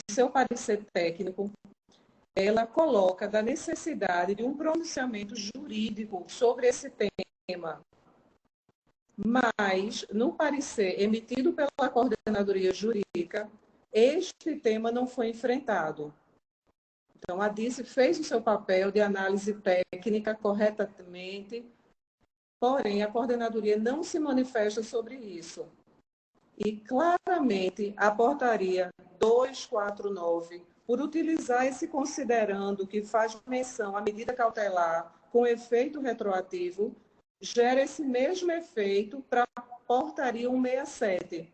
seu parecer técnico, ela coloca da necessidade de um pronunciamento jurídico sobre esse tema. Mas, no parecer emitido pela Coordenadoria Jurídica, este tema não foi enfrentado. Então, a DICE fez o seu papel de análise técnica corretamente, porém, a Coordenadoria não se manifesta sobre isso. E, claramente, a portaria 249, por utilizar esse considerando que faz menção à medida cautelar com efeito retroativo, gera esse mesmo efeito para a portaria 167.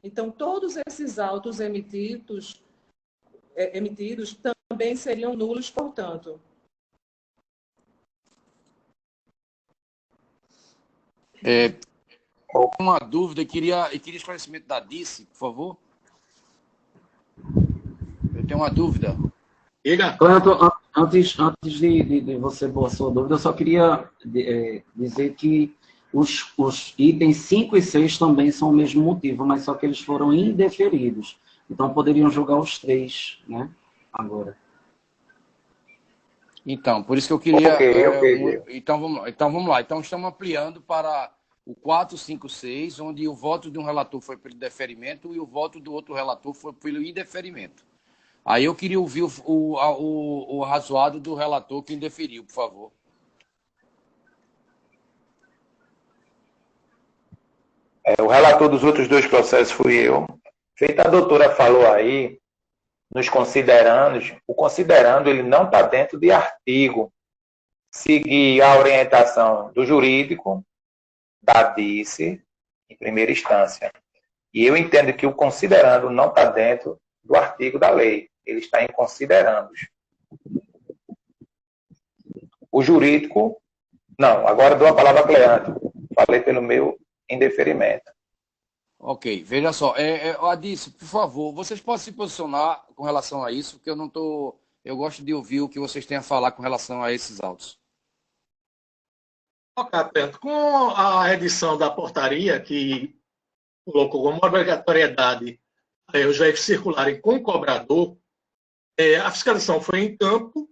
Então, todos esses autos emitidos também seriam nulos, portanto. Uma dúvida, eu queria esclarecimento da DICE, por favor. Eu tenho uma dúvida. Cleanton, antes de você pôr a sua dúvida, eu só queria dizer que os itens 5 e 6 também são o mesmo motivo, mas só que eles foram indeferidos. Então, poderiam julgar os 3, né? Agora. Então, por isso que eu queria... Ok. Então, vamos lá. Então, estamos ampliando para o 4, 5, 6, onde o voto de um relator foi pelo deferimento e o voto do outro relator foi pelo indeferimento. Aí eu queria ouvir o razoado do relator que indeferiu, por favor. O relator dos outros 2 processos fui eu. Feita a doutora falou aí, nos considerandos, o considerando ele não está dentro de artigo. Seguir a orientação do jurídico, da DICE, em primeira instância. E eu entendo que o considerando não está dentro do artigo da lei. Ele está em considerandos. O jurídico, não. Agora dou a palavra a Cleanto. Falei pelo meu indeferimento. Ok, veja só. Adice, por favor, vocês podem se posicionar com relação a isso, porque eu gosto de ouvir o que vocês têm a falar com relação a esses autos. Ok, Pedro. Com a edição da portaria, que colocou como obrigatoriedade os veículos circularem com cobrador, a fiscalização foi em campo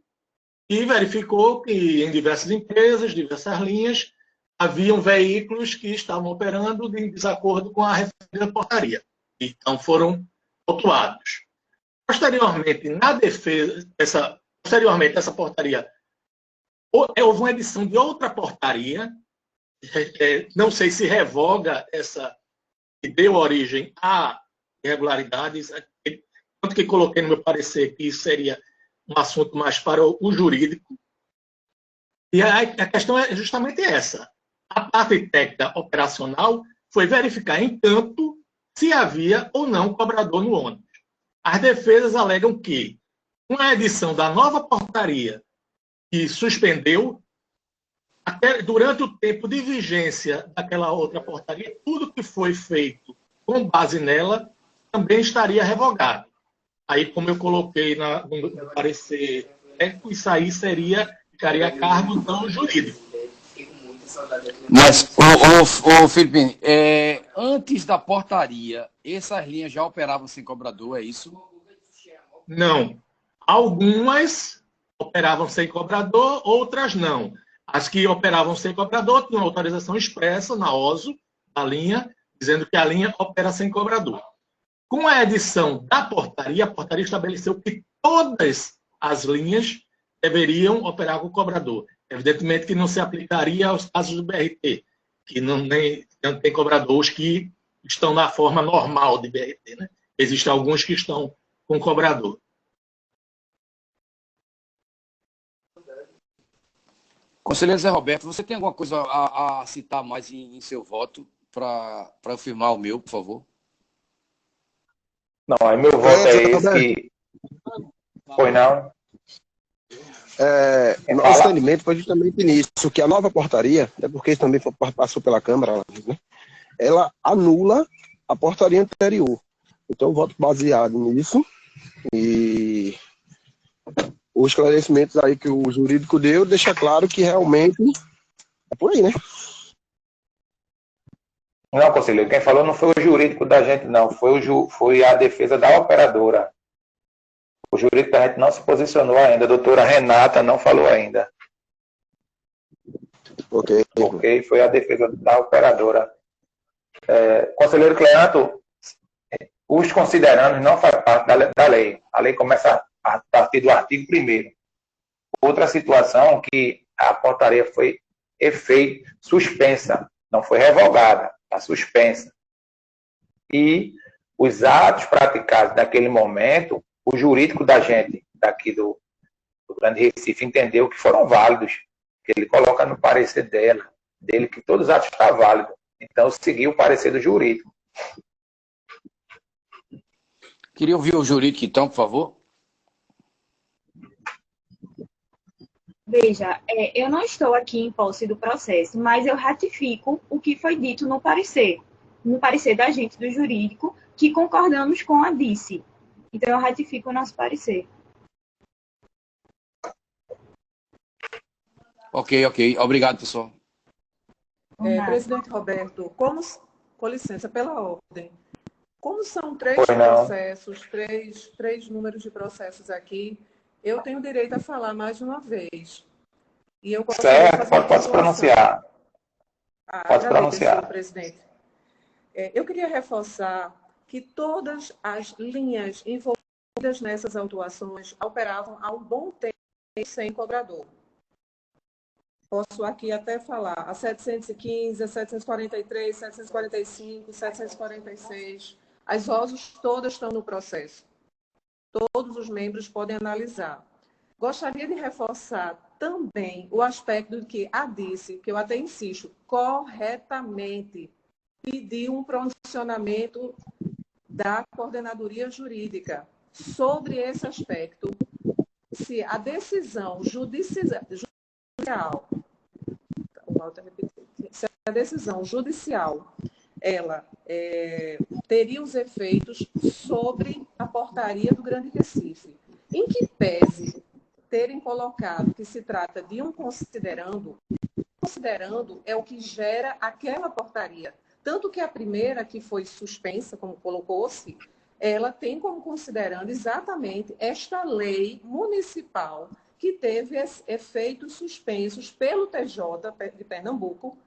e verificou que em diversas empresas, diversas linhas, haviam veículos que estavam operando em desacordo com a referida portaria. Então, foram autuados. Posteriormente, essa portaria, houve uma edição de outra portaria, não sei se revoga essa que deu origem a irregularidades, tanto que coloquei no meu parecer que isso seria um assunto mais para o jurídico. E a questão é justamente essa. A parte técnica operacional foi verificar em campo se havia ou não cobrador no ônibus. As defesas alegam que, com a edição da nova portaria, que suspendeu, até durante o tempo de vigência daquela outra portaria, tudo que foi feito com base nela também estaria revogado. Aí, como eu coloquei no parecer técnico, isso aí ficaria a cargo do jurídico. Mas, Felipe, antes da portaria, essas linhas já operavam sem cobrador, é isso? Não. Algumas operavam sem cobrador, outras não. As que operavam sem cobrador tinham autorização expressa na OSO, da linha, dizendo que a linha opera sem cobrador. Com a edição da portaria, a portaria estabeleceu que todas as linhas deveriam operar com cobrador. Evidentemente que não se aplicaria aos casos do BRT, que não tem cobrador, os que estão na forma normal de BRT. Né? Existem alguns que estão com cobrador. Conselheiro Zé Roberto, você tem alguma coisa a citar mais em seu voto para eu firmar o meu, por favor? Não, aí meu voto é esse que... Foi não? Nosso entendimento foi justamente nisso, que a nova portaria, porque isso também passou pela Câmara, né, ela anula a portaria anterior. Então, eu voto baseado nisso e os esclarecimentos aí que o jurídico deu deixa claro que realmente é por aí, né? Não, conselheiro, quem falou não foi o jurídico da gente, não. Foi a defesa da operadora. O jurídico da gente não se posicionou ainda. A doutora Renata não falou ainda. Ok. Ok, foi a defesa da operadora. Conselheiro Cleanto, os considerandos não faz parte da lei. A lei começa a partir do artigo 1º. Outra situação que a portaria foi suspensa, não foi revogada, está suspensa. E os atos praticados naquele momento, o jurídico da gente, daqui do Grande Recife, entendeu que foram válidos, que ele coloca no parecer dele que todos os atos estão válidos. Então, seguiu o parecer do jurídico. Queria ouvir o jurídico, então, por favor. Veja, eu não estou aqui em posse do processo, mas eu ratifico o que foi dito no parecer da gente do jurídico, que concordamos com a DICE. Então, eu ratifico o nosso parecer. Ok. Obrigado, pessoal. Presidente Roberto, com licença, pela ordem, como são três processos, três números de processos aqui, eu tenho direito a falar mais de uma vez. E eu certo, pode se pronunciar. Pode se pronunciar. Presidente. Eu queria reforçar que todas as linhas envolvidas nessas autuações operavam há um bom tempo sem cobrador. Posso aqui até falar a 715, a 743, 745, 746. As OSOs todas estão no processo. Todos os membros podem analisar. Gostaria de reforçar também o aspecto de que a DICE, que eu até insisto, corretamente pediu um pronunciamento da coordenadoria jurídica sobre esse aspecto. Se a decisão judicial, se a decisão judicial ela teria os efeitos sobre a portaria do Grande Recife, em que pese terem colocado que se trata de um considerando é o que gera aquela portaria. Tanto que a primeira, que foi suspensa, como colocou-se, ela tem como considerando exatamente esta lei municipal que teve efeitos suspensos pelo TJ de Pernambuco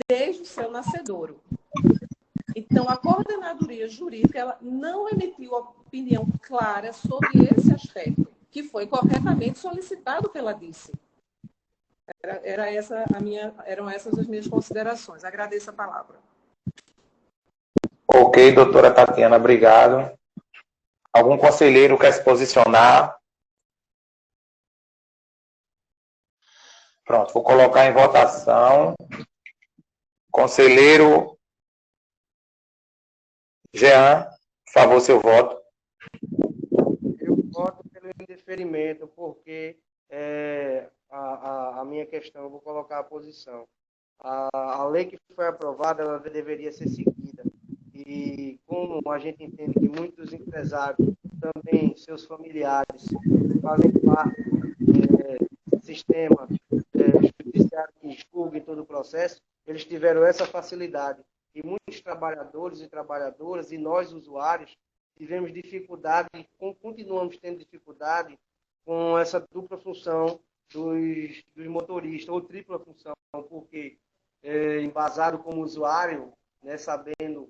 desde o seu nascedouro. Então, a coordenadoria jurídica ela não emitiu opinião clara sobre esse aspecto, que foi corretamente solicitado pela DICE. Eram essas as minhas considerações. Agradeço a palavra. Ok, doutora Tatiana, obrigado. Algum conselheiro quer se posicionar? Pronto, vou colocar em votação. Conselheiro Jean, por favor, seu voto. Eu voto pelo indeferimento, porque a minha questão, eu vou colocar a posição. A lei que foi aprovada, ela deveria ser seguida. E como a gente entende que muitos empresários, também seus familiares, fazem parte do sistema judiciário que julga em todo o processo, eles tiveram essa facilidade. E muitos trabalhadores e trabalhadoras, e nós, usuários, tivemos dificuldade, continuamos tendo dificuldade com essa dupla função dos motoristas, ou tripla função, porque embasado como usuário, né, sabendo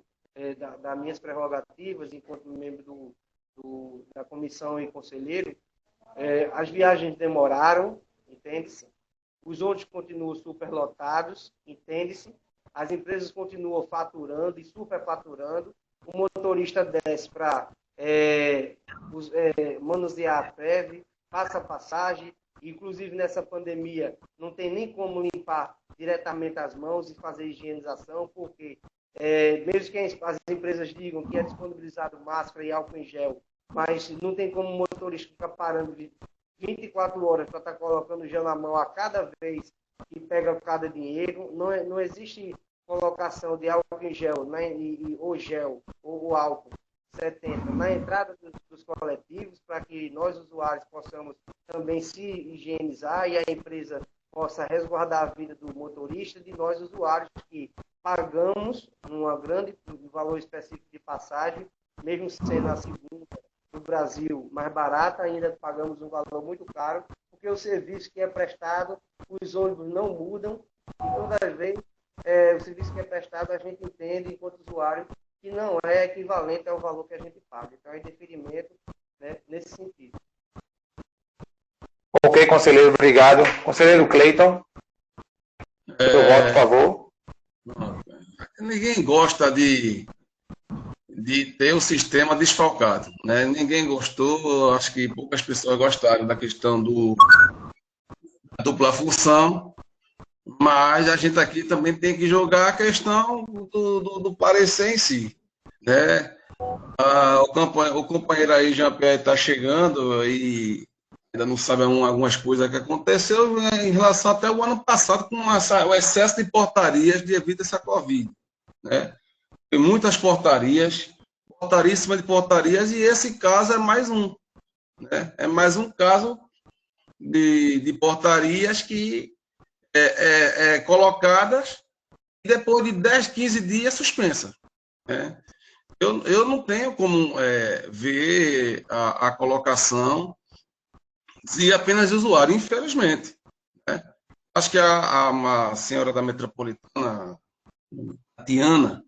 das minhas prerrogativas enquanto membro da comissão e conselheiro, as viagens demoraram, entende-se? Os ônibus continuam superlotados, entende-se? As empresas continuam faturando e superfaturando. O motorista desce para manusear a FEV, passa passagem. Inclusive, nessa pandemia, não tem nem como limpar diretamente as mãos e fazer higienização, porque mesmo que as empresas digam que é disponibilizado máscara e álcool em gel, mas não tem como o motorista ficar parando de 24 horas para estar colocando gel na mão a cada vez que pega cada dinheiro. Não existe colocação de álcool em gel, ou gel, ou álcool 70 na entrada dos coletivos, para que nós, usuários, possamos também se higienizar e a empresa possa resguardar a vida do motorista, de nós, usuários, que pagamos um valor específico de passagem, mesmo sendo a segunda, no Brasil mais barata, ainda pagamos um valor muito caro, porque o serviço que é prestado, os ônibus não mudam, e todas as vezes o serviço que é prestado a gente entende, enquanto usuário, que não é equivalente ao valor que a gente paga. Então, é indeferimento, né, nesse sentido. Ok, conselheiro, obrigado. Conselheiro Cleiton, seu voto, por favor. Ninguém gosta de ter o sistema desfalcado, né? Ninguém gostou, acho que poucas pessoas gostaram da questão da dupla função, mas a gente aqui também tem que jogar a questão do parecer em si, né? O companheiro aí, Jean-Pierre, está chegando e ainda não sabe algumas coisas que aconteceu, né, em relação até o ano passado com o excesso de portarias devido a essa Covid, né? Tem muitas portarias, portaríssimas de portarias, e esse caso é mais um, né? É mais um caso de portarias que colocadas e depois de 10, 15 dias suspensa, né? Eu não tenho como ver a colocação de apenas usuário, infelizmente, né? Acho que a senhora da Metropolitana, Tiana,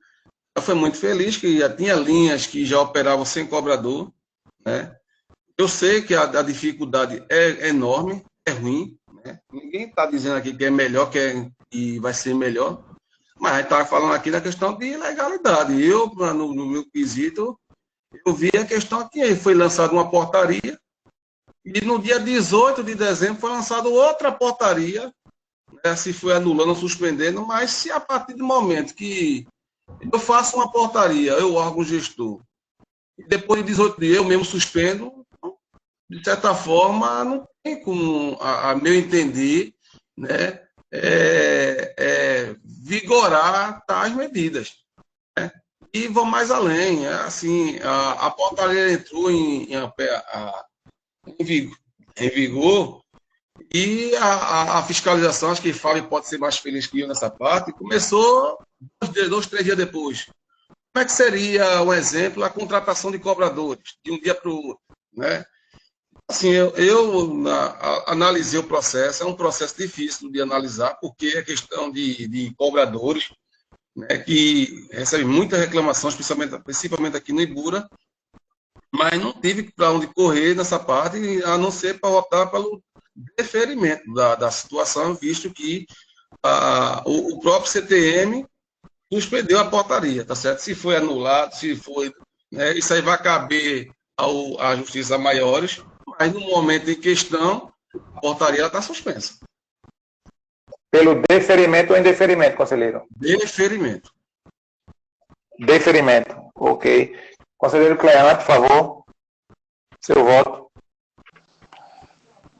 foi muito feliz que já tinha linhas que já operavam sem cobrador, né? Eu sei que a dificuldade é enorme, é ruim, né? Ninguém está dizendo aqui que é melhor, que vai ser melhor, mas a gente está falando aqui da questão de ilegalidade. Eu, no meu quesito, eu vi a questão que foi lançada uma portaria e no dia 18 de dezembro foi lançada outra portaria, né, se foi anulando ou suspendendo, mas se a partir do momento que eu faço uma portaria, eu, órgão gestor, e depois de 18 dias eu mesmo suspendo, de certa forma, não tem como, a meu entender, né, vigorar tais medidas, né? E vão mais além. Assim, a portaria entrou em vigor e a fiscalização, acho que Fábio pode ser mais feliz que eu nessa parte, começou 2, 3 dias depois. Como é que seria, um exemplo, a contratação de cobradores, de um dia para o outro, né? Assim, eu analisei o processo, é um processo difícil de analisar, porque é questão de cobradores, né, que recebem muitas reclamações, principalmente aqui no Ibura, mas não tive para onde correr nessa parte, a não ser para optar pelo deferimento da situação, visto que o próprio CTM suspendeu a portaria, tá certo? Se foi anulado, se foi, né, isso aí vai caber à Justiça Maiores, mas no momento em questão, a portaria está suspensa. Pelo deferimento ou indeferimento, conselheiro? Deferimento. Deferimento, ok. Conselheiro Cleante, por favor, seu voto.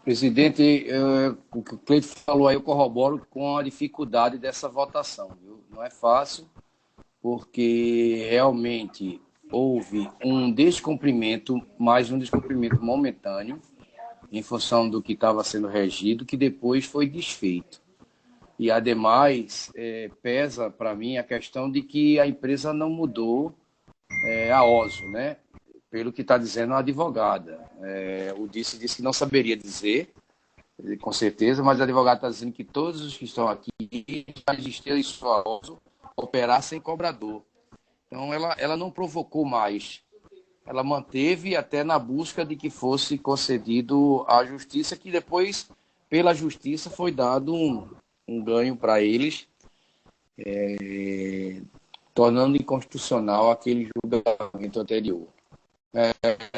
Presidente, o que o Cleiton falou aí, eu corroboro com a dificuldade dessa votação, viu? Não é fácil, porque realmente houve um descumprimento, mais um descumprimento momentâneo, em função do que estava sendo regido, que depois foi desfeito. E, ademais, pesa para mim a questão de que a empresa não mudou a OSO, né? Pelo que está dizendo a advogada. O disse que não saberia dizer, com certeza, mas a advogada está dizendo que todos os que estão aqui já existiam em sua OSO operar sem cobrador. Então, ela não provocou mais. Ela manteve até na busca de que fosse concedido à justiça, que depois, pela justiça, foi dado um ganho para eles, tornando inconstitucional aquele julgamento anterior.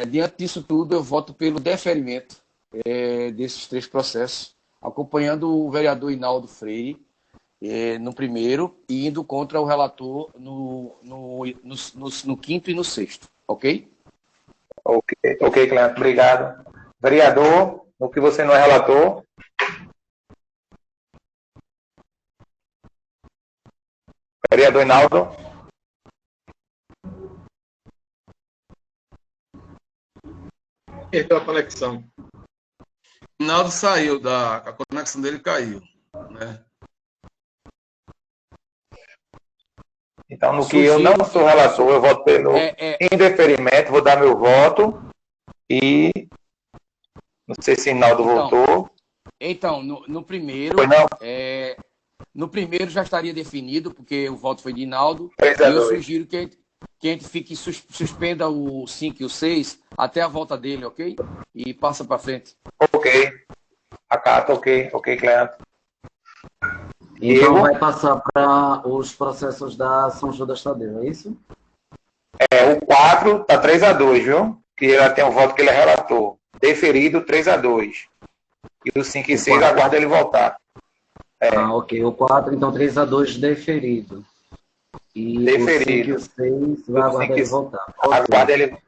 Diante disso tudo, eu voto pelo deferimento desses 3 processos, acompanhando o vereador Hinaldo Freire no primeiro e indo contra o relator no 5º e no 6º, ok? Ok, Cleante, obrigado. Vereador, no que você não é relator. Vereador Hinaldo. Perdeu a conexão. Hinaldo saiu, a conexão dele caiu, né? Então, no que eu não sou relator, eu voto pelo indeferimento, vou dar meu voto. E não sei se Hinaldo voltou. Então, no primeiro, Foi não? no primeiro já estaria definido, porque o voto foi de Hinaldo. 3 a E eu 2. sugiro que a gente suspenda o 5 e o 6 até a volta dele, ok? E passa para frente. Ok. Acato, ok, Cleanto. Então Diego? vai passar para os processos da São Judas Tadeu, é isso? O 4 tá 3 a 2, viu? Que ele tem um voto que ele é relator. Deferido 3 a 2. E o 5 e 6 aguarda ele voltar. Ok. O 4, então 3 a 2 deferido. E Deferido. o 5 e o 6 vai aguardar ele voltar. Aguarda ele.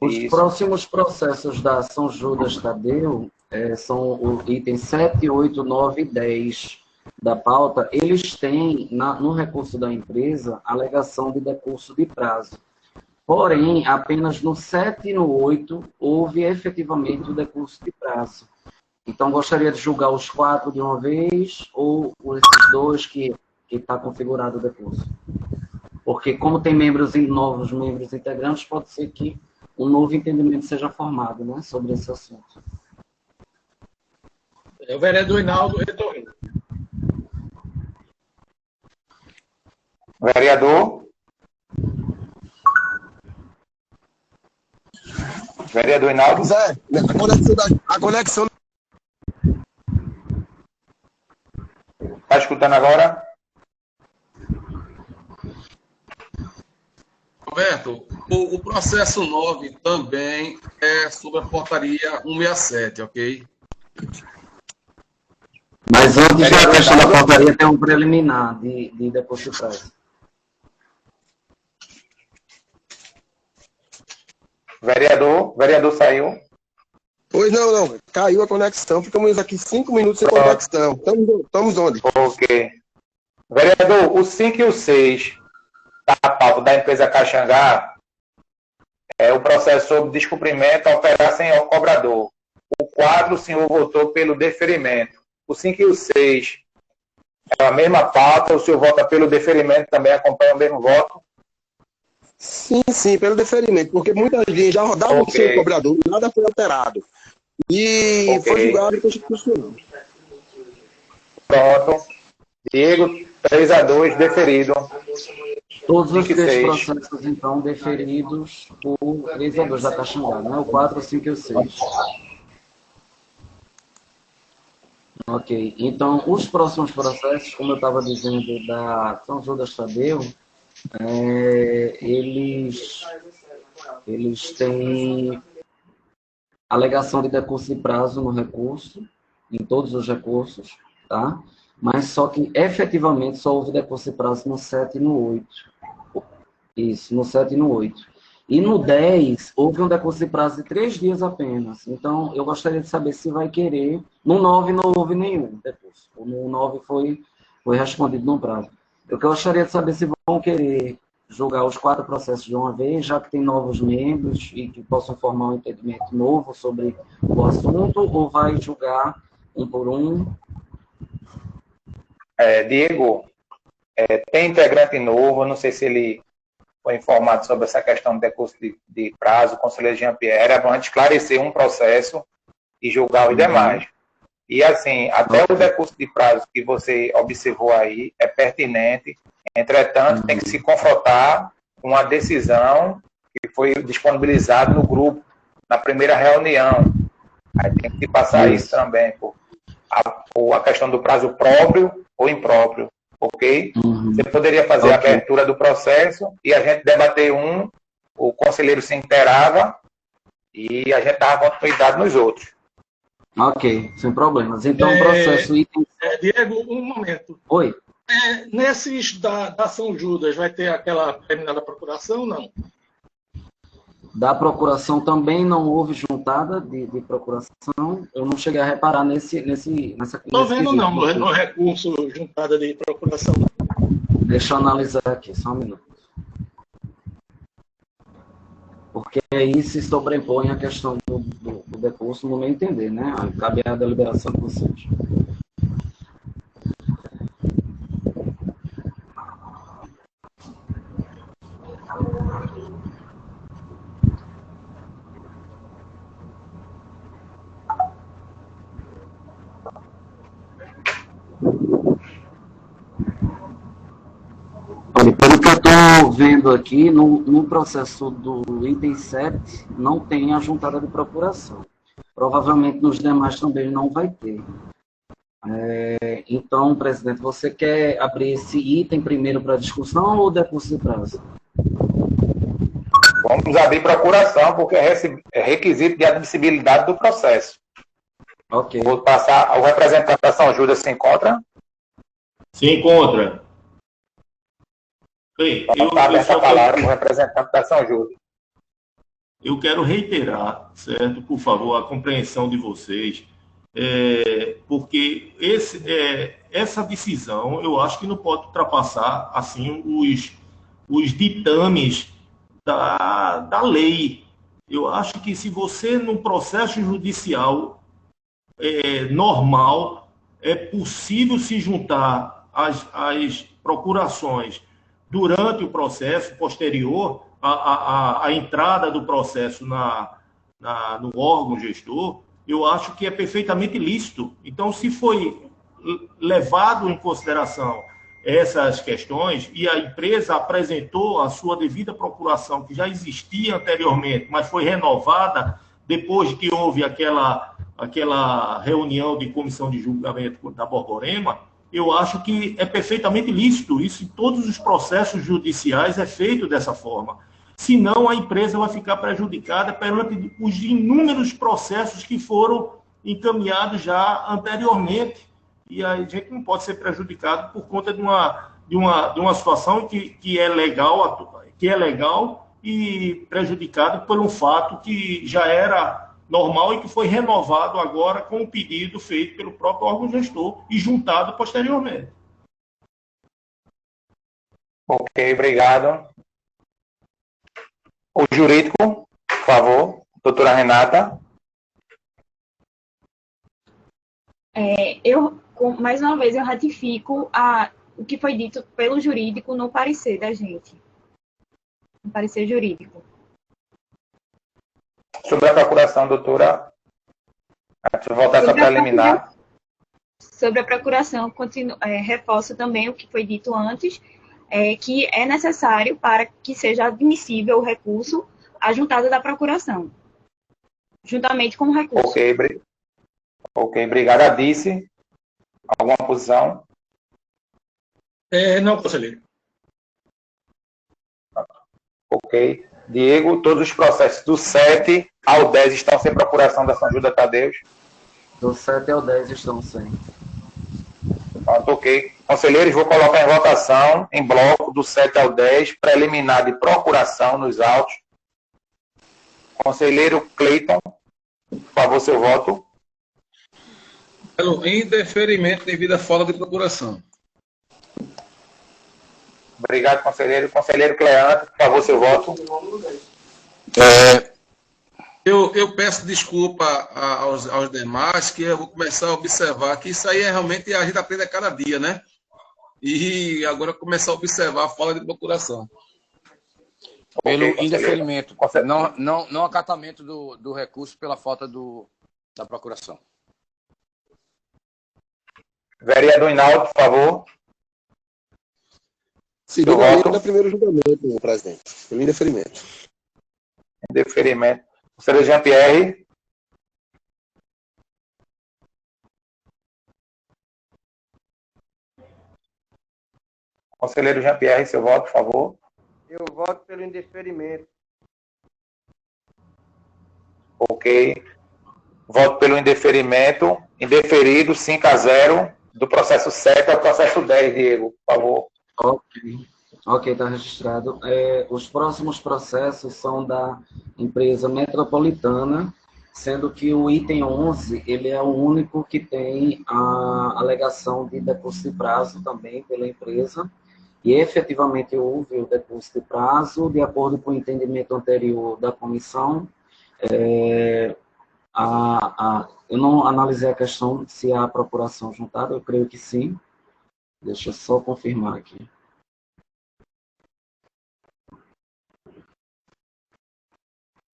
Os Isso. próximos processos da São Judas Tadeu são o item 7, 8, 9 e 10 da pauta. Eles têm, no recurso da empresa, alegação de decurso de prazo. Porém, apenas no 7 e no 8 houve efetivamente o decurso de prazo. Então, gostaria de julgar os 4 de uma vez ou esses 2 que está configurado o decurso. Porque, como tem novos membros integrantes, pode ser que um novo entendimento seja formado, né, sobre esse assunto. O vereador Hinaldo retornou. Vereador? Vereador Hinaldo? Zé, a conexão. Está escutando agora? Roberto, o processo 9 também é sobre a portaria 167, ok? Mas antes da questão da portaria, tem um preliminar de decurso de prazo. Vereador saiu. Pois não. Caiu a conexão. Ficamos aqui 5 minutos sem conexão. Estamos onde? Ok. Vereador, o 5 e o 6 da pauta da empresa Caxangá é o processo sobre descumprimento a operar sem o cobrador. O 4, o senhor votou pelo deferimento. O 5 e o 6 é a mesma pauta, o senhor vota pelo deferimento, também acompanha o mesmo voto? Sim, pelo deferimento, porque muita gente já rodava o seu cobrador, nada foi alterado. E foi julgado inconstitucional. Pronto. Diego, 3 a 2, deferido. Todos os 3 processos, então, deferidos por 3 a 2 da Caxangá, né? O 4, o 5 e o 6. Ok. Então, os próximos processos, como eu estava dizendo, da São Judas Tadeu, eles têm alegação de decurso de prazo no recurso, em todos os recursos, tá? Mas só que efetivamente só houve decurso de prazo no 7 e no 8. Isso, no 7 e no 8. E no 10, houve um decurso de prazo de 3 dias apenas. Então, eu gostaria de saber se vai querer. No 9 não houve nenhum decurso. No 9 foi respondido no prazo. Eu gostaria de saber se vão querer julgar os 4 processos de uma vez, já que tem novos membros e que possam formar um entendimento novo sobre o assunto, ou vai julgar um por um? Diego, tem integrante novo, eu não sei se ele foi informado sobre essa questão do decurso de prazo, o conselheiro Jean-Pierre, é bom esclarecer um processo e julgar os demais. E assim, até o decurso de prazo que você observou aí é pertinente, entretanto, tem que se confrontar com a decisão que foi disponibilizada no grupo, na primeira reunião. Aí tem que se passar isso também, a questão do prazo próprio ou impróprio, ok? Você poderia fazer a abertura do processo e a gente debater o conselheiro se inteirava e a gente dava continuidade nos outros. Ok, sem problemas. Então, o processo item... Diego, um momento. Oi. Nesses da São Judas, vai ter aquela terminada procuração ou não? Da procuração também não houve juntada de procuração. Eu não cheguei a reparar nessa Estou vendo não, no recurso juntada de procuração. Deixa eu analisar aqui, só um minuto. Porque aí se sobrepõe a questão do decurso, no meu entender, né? Cabe a deliberação de vocês. estou vendo aqui, no processo do item 7, não tem a juntada de procuração. Provavelmente nos demais também não vai ter. Então, presidente, você quer abrir esse item primeiro para discussão ou decurso de prazo? Vamos abrir procuração, porque é requisito de admissibilidade do processo. Ok. Vou passar, o representante da São Judas se encontra? Se encontra. Bem, Está aberta a palavra para o representante da São Judas. Eu quero reiterar, certo, por favor, a compreensão de vocês, porque essa decisão, eu acho que não pode ultrapassar assim os ditames da lei. Eu acho que se você, num processo judicial normal, é possível se juntar às procurações durante o processo posterior à entrada do processo no órgão gestor. Eu acho que é perfeitamente lícito. Então, se foi levado em consideração essas questões e a empresa apresentou a sua devida procuração, que já existia anteriormente, mas foi renovada depois que houve aquela reunião de comissão de julgamento da Borborema, eu acho que é perfeitamente lícito. Isso em todos os processos judiciais é feito dessa forma. Senão, a empresa vai ficar prejudicada perante os inúmeros processos que foram encaminhados já anteriormente. E a gente não pode ser prejudicado por conta de uma situação que é legal e prejudicado por um fato que já era normal e que foi renovado agora com o pedido feito pelo próprio órgão gestor e juntado posteriormente. Ok, obrigado. O jurídico, por favor, doutora Renata. Mais uma vez, eu ratifico o que foi dito pelo jurídico no parecer da gente. No parecer jurídico. Sobre a procuração, doutora, deixa eu voltar essa preliminar. Sobre a procuração, reforço também o que foi dito antes, que é necessário para que seja admissível o recurso a juntada da procuração, juntamente com o recurso. Ok, obrigado. Adice, alguma posição? Não, conselheiro. Ok. Diego, todos os processos do 7 ao 10 estão sem procuração da São Judas Tadeu? Do 7 ao 10 estão sem. Pronto, ok. Conselheiros, vou colocar em votação, em bloco, do 7 ao 10, preliminar de procuração nos autos. Conselheiro Cleiton, por favor, seu voto. Pelo indeferimento devido à falta de procuração. Obrigado, conselheiro. Conselheiro Cleandro, por favor, seu voto. Eu peço desculpa aos demais, que eu vou começar a observar que isso aí realmente a gente aprende a cada dia, né? E agora começar a observar a falta de procuração. Pelo indeferimento, não acatamento do recurso pela falta da procuração. Vereador Hinaldo, por favor. Segundo a lei, primeiro julgamento, presidente. Pelo indeferimento. Indeferimento. Conselheiro Jean-Pierre. Conselheiro Jean-Pierre, seu voto, por favor. Eu voto pelo indeferimento. Ok. Voto pelo indeferimento. Indeferido, 5-0, do processo 7 ao processo 10, Diego, por favor. Ok, está registrado. Os próximos processos são da empresa Metropolitana, sendo que o item 11, ele é o único que tem a alegação de decurso de prazo também pela empresa, e efetivamente houve o decurso de prazo, de acordo com o entendimento anterior da comissão. Eu não analisei a questão se há procuração juntada, eu creio que sim. Deixa eu só confirmar aqui.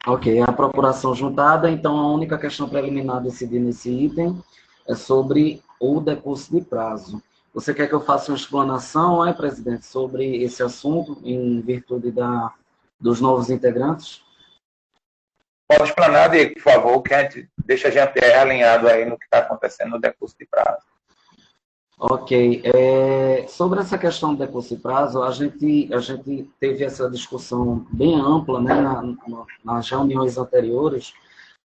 Ok, a procuração juntada, então a única questão preliminar a decidir nesse item é sobre o decurso de prazo. Você quer que eu faça uma explanação, presidente, sobre esse assunto, em virtude dos novos integrantes? Pode explanar, Diego, por favor, que deixa a gente alinhado aí no que está acontecendo no decurso de prazo. Ok. Sobre essa questão do decurso de prazo, a gente teve essa discussão bem ampla, né, nas reuniões anteriores,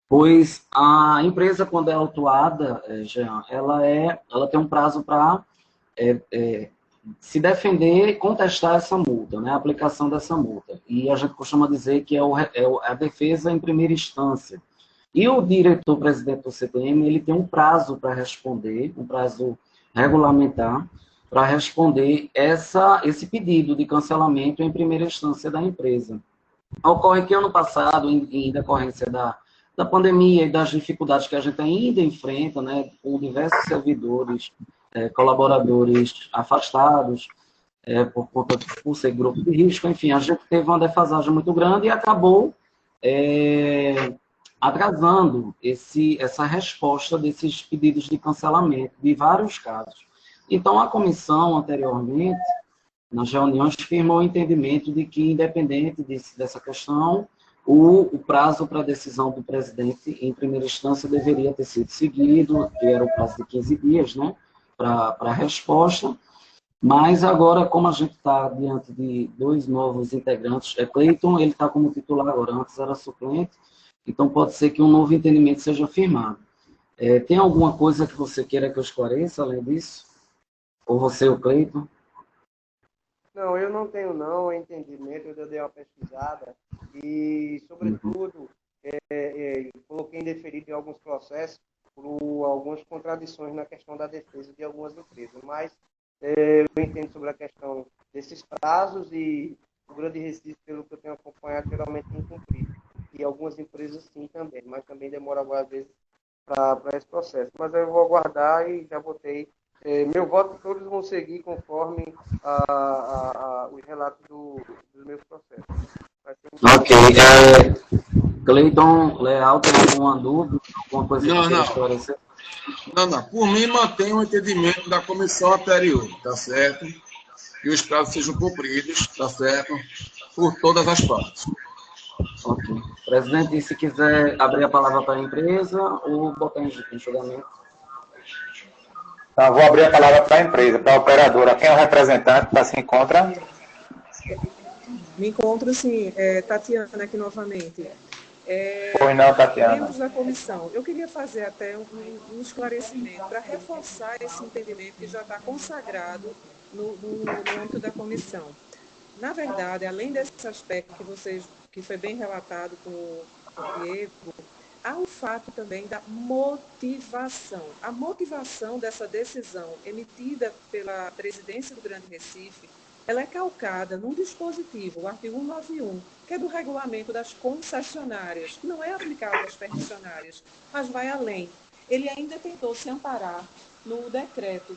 pois a empresa, quando é autuada, Jean, ela tem um prazo para se defender e contestar essa multa, né, a aplicação dessa multa. E a gente costuma dizer que é a defesa em primeira instância. E o diretor-presidente do CTM, ele tem um prazo para responder, um prazo regulamentar, para responder esse pedido de cancelamento em primeira instância da empresa. Ocorre que ano passado, em decorrência da pandemia e das dificuldades que a gente ainda enfrenta, né, com diversos servidores, colaboradores afastados, por ser grupo de risco, enfim, a gente teve uma defasagem muito grande e acabou atrasando essa resposta desses pedidos de cancelamento, de vários casos. Então, a comissão, anteriormente, nas reuniões, firmou o entendimento de que, independente dessa questão, o prazo para a decisão do presidente, em primeira instância, deveria ter sido seguido, que era o prazo de 15 dias, né, para a resposta. Mas agora, como a gente está diante de 2 novos integrantes, Cleiton, ele está como titular agora, antes era suplente, então pode ser que um novo entendimento seja firmado. Tem alguma coisa que você queira que eu esclareça, além disso? Ou você, o Cleiton? Não, eu não tenho entendimento, eu dei uma pesquisada e, sobretudo, coloquei indeferido em alguns processos por algumas contradições na questão da defesa de algumas empresas, mas eu entendo sobre a questão desses prazos e o Grande Recife, pelo que eu tenho acompanhado, geralmente não cumprido. E algumas empresas sim também, mas também demora algumas vezes para esse processo. Mas eu vou aguardar e já votei. Meu voto todos vão seguir conforme os relatos dos meus processos. Ok. Cleiton Leal, tem alguma dúvida? Alguma coisa que você quer esclarecer? Não. Por mim, mantém o entendimento da comissão anterior, tá certo? Que os prazos sejam cumpridos, tá certo? Por todas as partes. Ok. Presidente, se quiser abrir a palavra para a empresa ou botar em julgamento? Então, vou abrir a palavra para a empresa, para a operadora. Quem é o representante que se encontra? Me encontro, sim, Tatiana aqui novamente. Pois não, Tatiana. Membros da comissão, eu queria fazer até um esclarecimento para reforçar esse entendimento que já está consagrado no âmbito da comissão. Na verdade, além desse aspecto que foi bem relatado com o Diego, há o fato também da motivação. A motivação dessa decisão emitida pela presidência do Grande Recife, ela é calcada num dispositivo, o artigo 191, que é do regulamento das concessionárias, que não é aplicável às permissionárias, mas vai além. Ele ainda tentou se amparar no decreto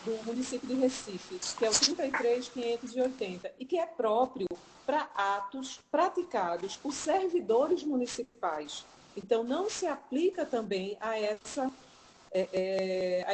do município de Recife, que é o 33.580, e que é próprio para atos praticados por servidores municipais. Então, não se aplica também a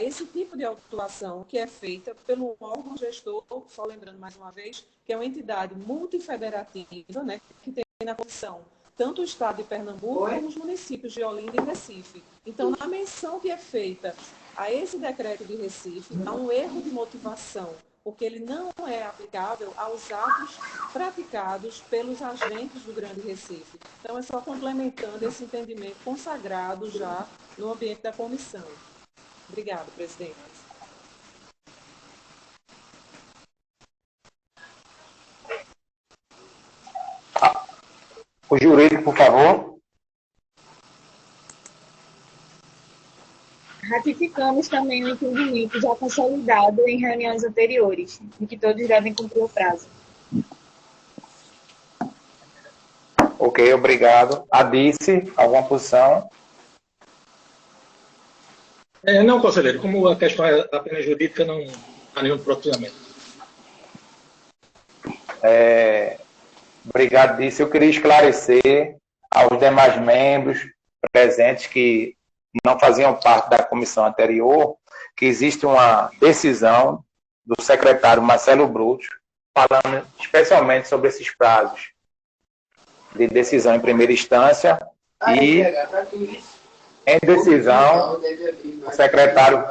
esse tipo de autuação que é feita pelo órgão gestor, só lembrando mais uma vez, que é uma entidade multifederativa, né, que tem na comissão tanto o estado de Pernambuco como os municípios de Olinda e Recife. Então, na menção que é feita a esse decreto de Recife, há um erro de motivação, porque ele não é aplicável aos atos praticados pelos agentes do Grande Recife. Então, é só complementando esse entendimento consagrado já no ambiente da comissão. Obrigada, presidente. O jurídico, por favor. Ratificamos também o entendimento já consolidado em reuniões anteriores, de que todos devem cumprir o prazo. Ok, obrigado. Adice, alguma posição? Não, conselheiro, como a questão é apenas jurídica, não há nenhum pronunciamento. Obrigado, Dice. Eu queria esclarecer aos demais membros presentes que não faziam parte da comissão anterior que existe uma decisão do secretário Marcelo Bruto, falando especialmente sobre esses prazos de decisão em primeira instância e, em decisão, o secretário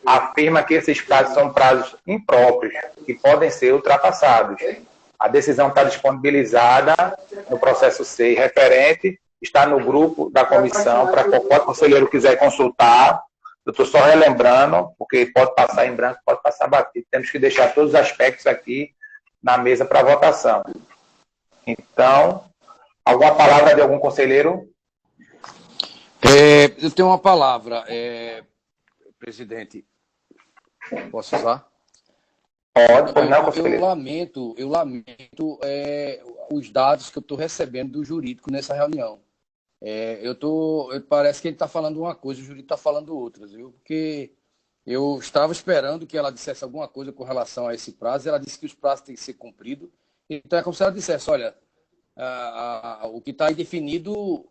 afirma que esses prazos são prazos impróprios, que podem ser ultrapassados. A decisão está disponibilizada no processo 6 referente, está no grupo da comissão, para qualquer conselheiro quiser consultar. Eu estou só relembrando, porque pode passar em branco, pode passar batido. Temos que deixar todos os aspectos aqui na mesa para votação. Então, alguma palavra de algum conselheiro? Eu tenho uma palavra, presidente. Posso usar? Pode, pois não, conselheiro. Eu lamento os dados que eu estou recebendo do jurídico nessa reunião. Parece que ele está falando uma coisa, o jurídico está falando outras, viu? Porque eu estava esperando que ela dissesse alguma coisa com relação a esse prazo, ela disse que os prazos têm que ser cumpridos. Então é como se ela dissesse, olha, o que está aí definido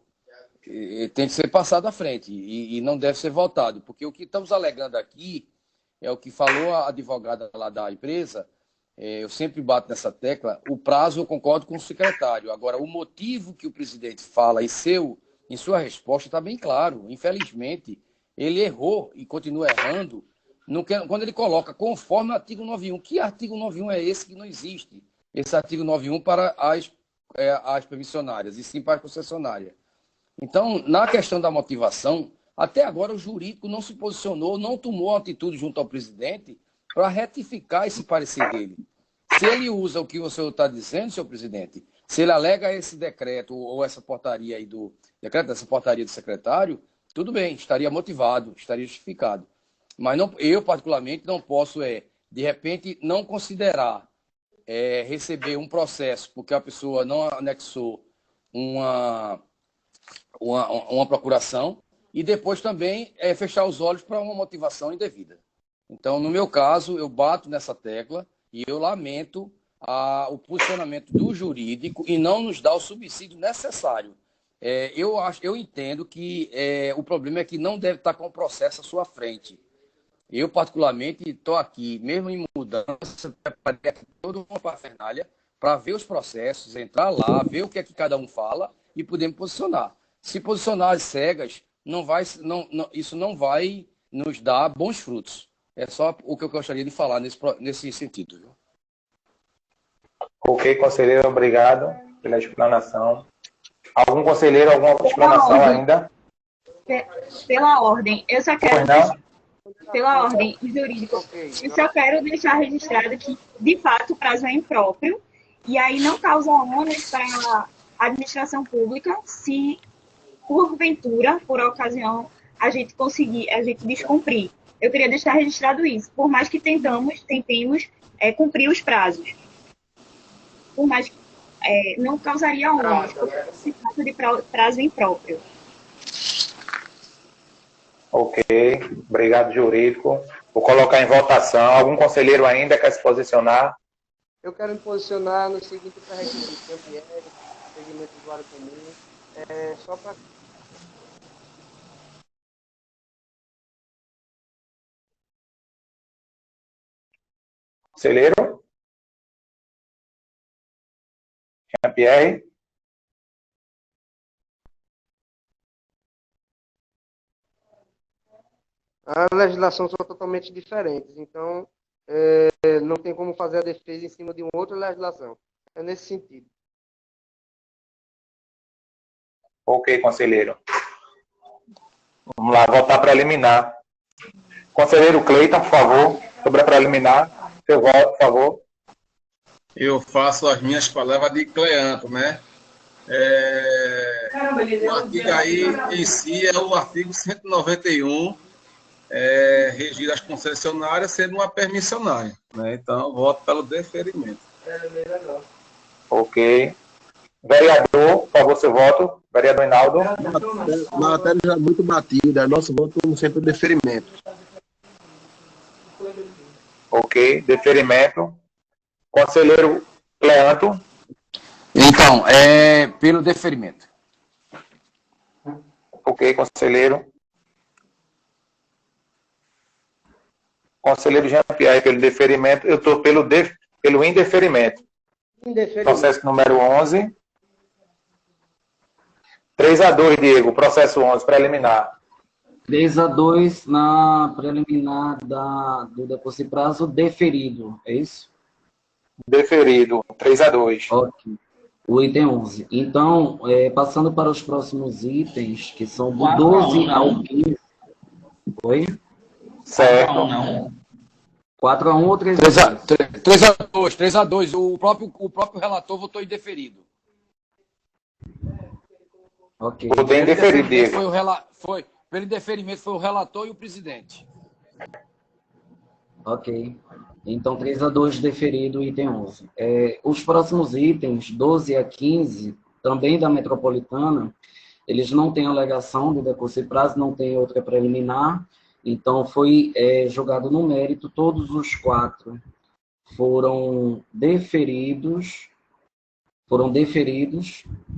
tem que ser passado à frente e não deve ser votado, porque o que estamos alegando aqui é o que falou a advogada lá da empresa. Eu sempre bato nessa tecla. O prazo eu concordo com o secretário. Agora, o motivo que o presidente fala em sua resposta está bem claro. Infelizmente, ele errou e continua errando quando ele coloca conforme o artigo 91. Que artigo 91 é esse que não existe? Esse artigo 91 para as permissionárias e sim para a concessionária. Então, na questão da motivação, até agora o jurídico não se posicionou, não tomou atitude junto ao presidente para retificar esse parecer dele. Se ele usa o que o senhor está dizendo, senhor presidente, se ele alega esse decreto ou essa portaria aí dessa portaria do secretário, tudo bem, estaria motivado, estaria justificado. Mas não, eu, particularmente, não posso, de repente, não considerar receber um processo porque a pessoa não anexou uma procuração e depois também fechar os olhos para uma motivação indevida. Então, no meu caso, eu bato nessa tecla e eu lamento o posicionamento do jurídico e não nos dá o subsídio necessário. Eu entendo que o problema é que não deve estar com o processo à sua frente. Eu, particularmente, estou aqui, mesmo em mudança, preparei aqui toda uma parafernália para ver os processos, entrar lá, ver o que é que cada um fala e poder me posicionar. Se posicionar às cegas, isso não vai nos dar bons frutos. É só o que eu gostaria de falar nesse sentido. Viu? Ok, conselheiro, obrigado pela explanação. Algum conselheiro, alguma explanação ainda? Pela ordem, eu só quero... Pela ordem jurídica, eu só quero deixar registrado que, de fato, o prazo é impróprio e aí não causa ônus para a administração pública se, porventura, por ocasião, a gente descumprir. Eu queria deixar registrado isso, por mais que tentemos cumprir os prazos. Por mais que não causaria ônus, porque se trata de prazo impróprio. Ok, obrigado, jurídico. Vou colocar em votação. Algum conselheiro ainda quer se posicionar? Eu quero me posicionar no seguinte pré-requisito, segmento do usuário comum, só para... Conselheiro? Jean-Pierre? As legislações são totalmente diferentes, então não tem como fazer a defesa em cima de uma outra legislação. É nesse sentido. Ok, conselheiro. Vamos lá, votar preliminar. Conselheiro Cleiton, por favor, sobre a preliminar. Seu voto, por favor. Eu faço as minhas palavras de Cleanto, né? O artigo aí em si é o artigo 191, regir as concessionárias sendo uma permissionária, né? Então, voto pelo deferimento. Ok. Vereador, por favor, seu voto. Vereador Hinaldo. Matéria já muito batida. Nosso voto, como sempre, é deferimento. Ok, deferimento. Conselheiro Cleanto. Então, pelo deferimento. Ok, conselheiro. Conselheiro Jean-Pierre pelo deferimento. Eu estou pelo indeferimento. Processo número 11. 3-2, Diego. Processo 11, preliminar. 3-2 na preliminar do depósito de prazo deferido, é isso? Deferido. 3-2. Ok. O item 11. Então, passando para os próximos itens, que são do 12 ao 15. Oi? Certo. 4-1 ou 3-2? 3-2. O próprio relator votou indeferido. Ok. Votei indeferido, Diego. Pelo indeferimento foi o relator e o presidente. Ok. Então, 3-2 deferido, item 11. Os próximos itens, 12 a 15, também da Metropolitana, eles não têm alegação de decurso de prazo, não tem outra preliminar, então foi julgado no mérito, todos os 4 foram deferidos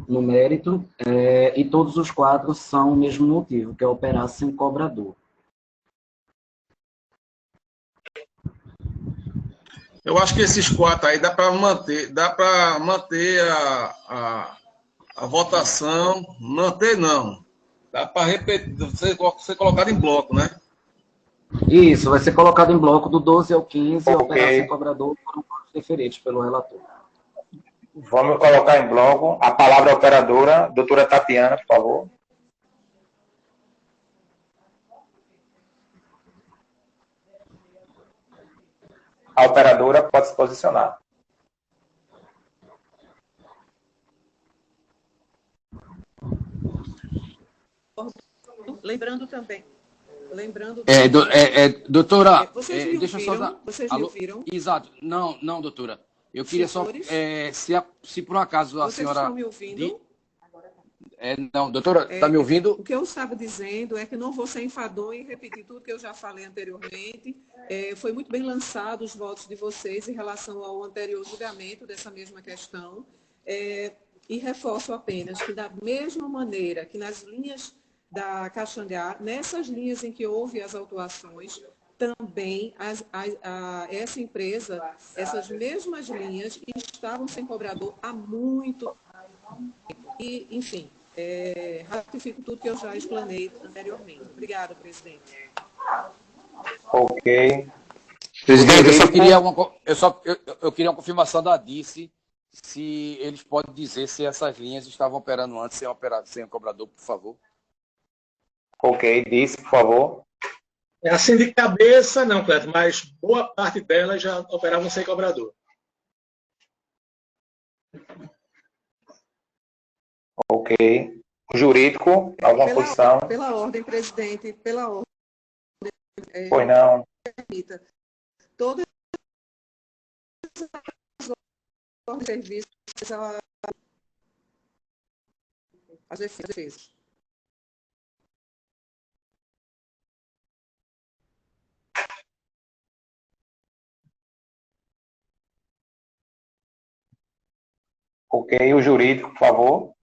no mérito, e todos os 4 são o mesmo motivo, que é operar sem cobrador. Eu acho que esses 4 aí dá para manter a votação. Manter não. Dá para repetir, ser colocado em bloco, né? Isso, vai ser colocado em bloco do 12 ao 15, Ok. operar sem cobrador foram todos deferidos pelo relator. Vamos colocar em bloco. A palavra operadora, doutora Tatiana, por favor. A operadora pode se posicionar. Lembrando também. Doutora, Vocês me deixa eu ouviram? só... Vocês me ouviram? Exato. Não, doutora. Eu queria Senhores? se por um acaso a Vocês senhora... estão me ouvindo? Não, doutora, está me ouvindo? O que eu estava dizendo é que não vou ser enfadonho e repetir tudo que eu já falei anteriormente. Foi muito bem lançado os votos de vocês em relação ao anterior julgamento dessa mesma questão. E reforço apenas que, da mesma maneira que nas linhas da Caxangá, nessas linhas em que houve as autuações, também essa empresa, essas mesmas linhas, estavam sem cobrador há muito tempo. E, enfim, ratifico tudo que eu já explanei anteriormente. Obrigada, presidente. Ok. Presidente, eu queria uma confirmação da DICE, se eles podem dizer se essas linhas estavam operando antes sem o cobrador, por favor. Ok, DICE, por favor. Assim de cabeça, não, Cleto, mas boa parte delas já operavam sem cobrador. Ok. O jurídico, alguma posição? Pela ordem, presidente, pela ordem. Pois não. Permita. Todas as ordens de serviço, as defesas. Ok, o jurídico, por favor.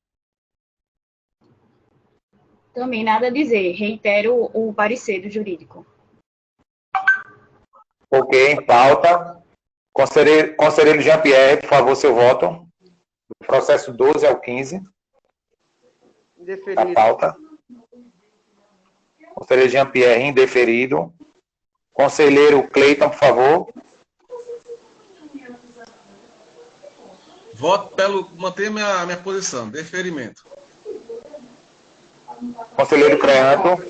Também nada a dizer. Reitero o parecer do jurídico. Ok, em pauta. Conselheiro Jean-Pierre, por favor, seu voto. Do processo 12 ao 15. Indeferido. A pauta. Conselheiro Jean-Pierre, indeferido. Conselheiro Cleiton, por favor. Voto pelo manter minha posição, deferimento. Conselheiro Creanto.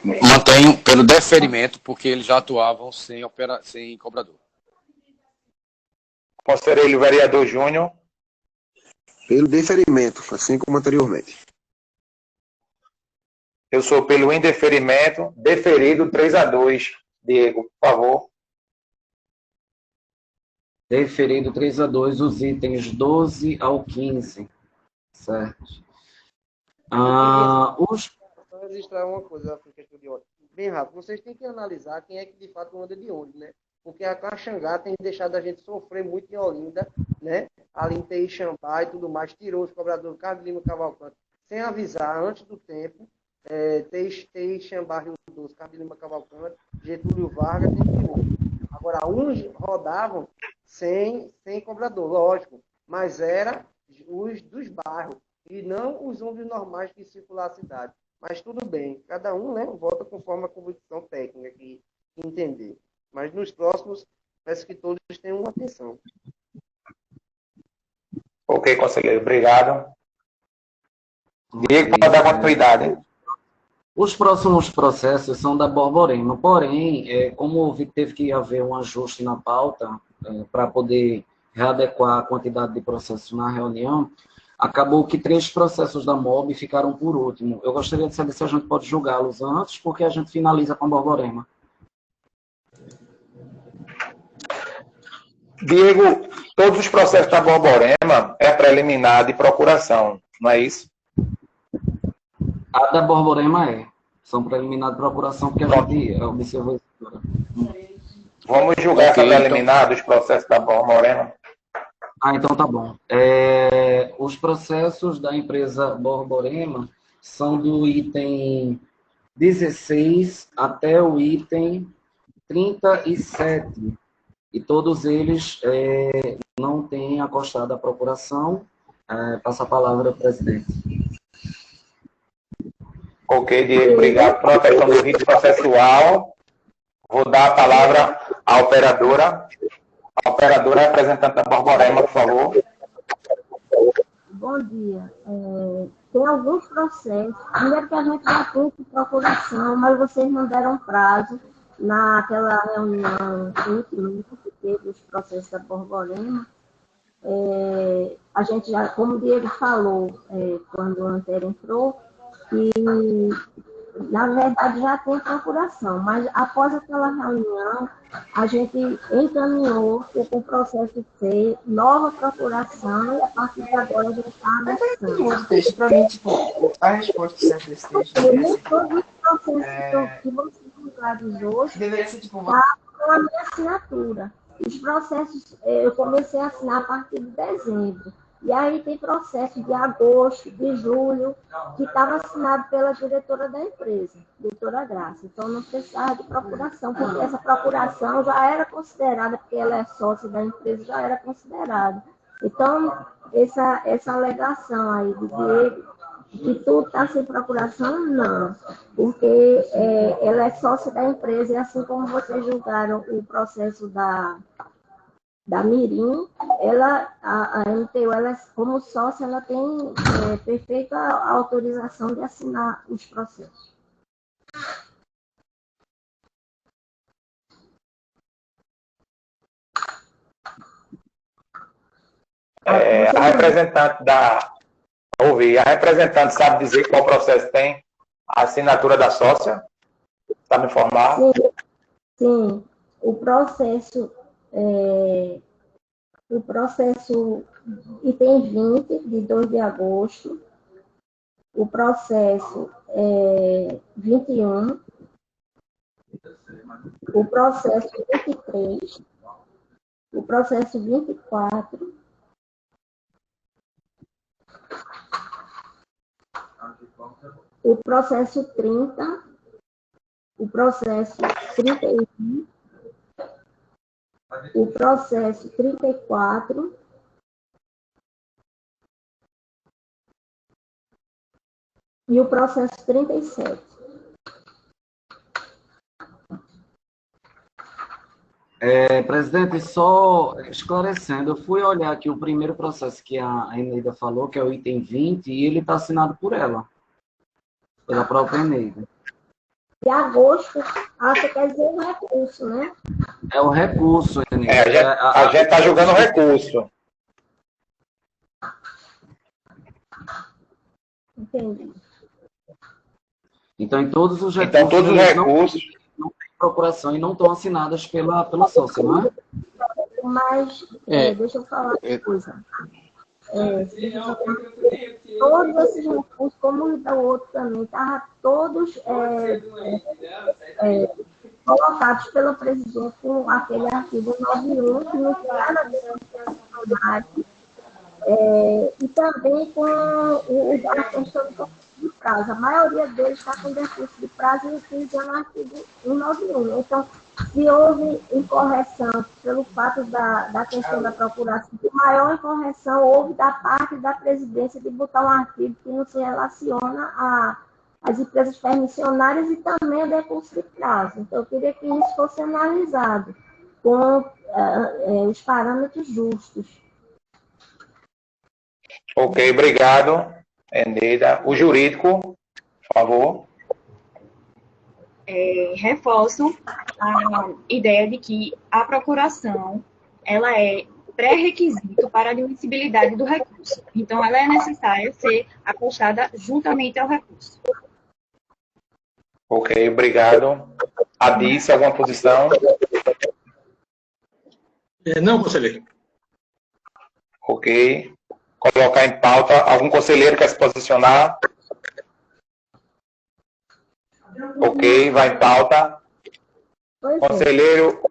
Mantenho pelo deferimento, porque eles já atuavam sem cobrador. Conselheiro Vereador Júnior. Pelo deferimento, assim como anteriormente. Eu sou pelo indeferimento, deferido 3-2. Diego, por favor. Deferido 3-2 os itens 12 ao 15. Certo. Só registrar uma coisa, questão de ordem. Bem rápido, vocês têm que analisar quem é que de fato anda de onde, né? Porque a Caxangá tem deixado a gente sofrer muito em Olinda, né? Ali em Teixambá e tudo mais, tirou os cobradores Carlos Lima Cavalcante, sem avisar antes do tempo. Teixambá Rio idoso, Carlos de Lima Cavalcante, Getúlio Vargas, entre outros. Agora, uns rodavam sem cobrador, lógico, mas era os dos bairros, e não os ônibus normais que circulam a cidade. Mas tudo bem, cada um, né, volta conforme a condição técnica que entender. Mas nos próximos, peço que todos tenham atenção. Ok, conselheiro, obrigado. Diego, pode dar continuidade. Os próximos processos são da Borborema, porém, como teve que haver um ajuste na pauta para poder readequar a quantidade de processos na reunião, acabou que 3 processos da MOB ficaram por último. Eu gostaria de saber se a gente pode julgá-los antes, porque a gente finaliza com a Borborema. Diego, todos os processos da Borborema é preliminar de procuração, não é isso? A da Borborema são preliminar de procuração, porque a gente observou isso. Vamos julgar essa preliminar dos processos da Borborema? Então tá bom. Os processos da empresa Borborema são do item 16 até o item 37. E todos eles não têm acostado à procuração. Passa a palavra ao presidente. Ok, Diego, obrigado. Para a questão do rito processual, vou dar a palavra à operadora. A operadora representante da Borborema, por favor. Bom dia. Tem alguns processos. Primeiro que a gente já tem procuração, mas vocês não deram prazo naquela reunião última que teve os processos da Borborema. A gente já, como o Diego falou, quando o Antero entrou, que na verdade já tem procuração, mas após aquela reunião, a gente encaminhou com o processo C, nova procuração, e a partir de agora a gente está ameaçando. Texto para mim, tipo, a resposta certa desse texto. Nem todos os processos que vão ser julgados hoje deveria ser, tipo, está com a minha assinatura. Os processos eu comecei a assinar a partir de dezembro. E aí tem processo de agosto, de julho, que estava assinado pela diretora da empresa, doutora Graça. Então não precisava de procuração, porque essa procuração já era considerada, porque ela é sócia da empresa, já era considerada. Então, essa alegação aí do Diego, que tudo está sem procuração, não. Porque ela é sócia da empresa, e assim como vocês julgaram o processo da Mirim, a MTU, como sócia, ela tem perfeita autorização de assinar os processos. A representante a representante sabe dizer qual processo tem a assinatura da sócia? Sabe informar? Sim. O processo item 20, de 2 de agosto, o processo 21, o processo 23, o processo 24, o processo 30, o processo 31, o processo 34, e o processo 37. Presidente, só esclarecendo, eu fui olhar aqui o primeiro processo que a Eneida falou, que é o item 20, e ele está assinado por ela, pela própria Eneida. De agosto, você quer dizer o recurso, né? É o recurso, Eneida. A gente está julgando o recurso. Entendi. Então, em todos os recursos... Então, todos os recursos... Não tem procuração e não estão assinadas pela sócia, não é? Mas, deixa eu falar uma coisa. Todos esses recursos, como o da outro também, estavam todos colocados pelo presidente com aquele artigo 91, que não tem nada a ver com o e também com a questão do de prazo. A maioria deles está com decurso de prazo utilizando o artigo 191. Então, se houve incorreção pelo fato da questão da procuração, a maior incorreção houve da parte da presidência de botar um artigo que não se relaciona às empresas permissionárias e também a decurso de prazo. Então, eu queria que isso fosse analisado com os parâmetros justos. Ok, obrigado, Eneida. O jurídico, por favor. Reforço a ideia de que a procuração ela é pré-requisito para a admissibilidade do recurso. Então, ela é necessária ser acostada juntamente ao recurso. Ok, obrigado. Adice, alguma posição? Não, conselheiro. Ok. Colocar em pauta. Algum conselheiro quer se posicionar? Ok, vai em pauta. Conselheiro.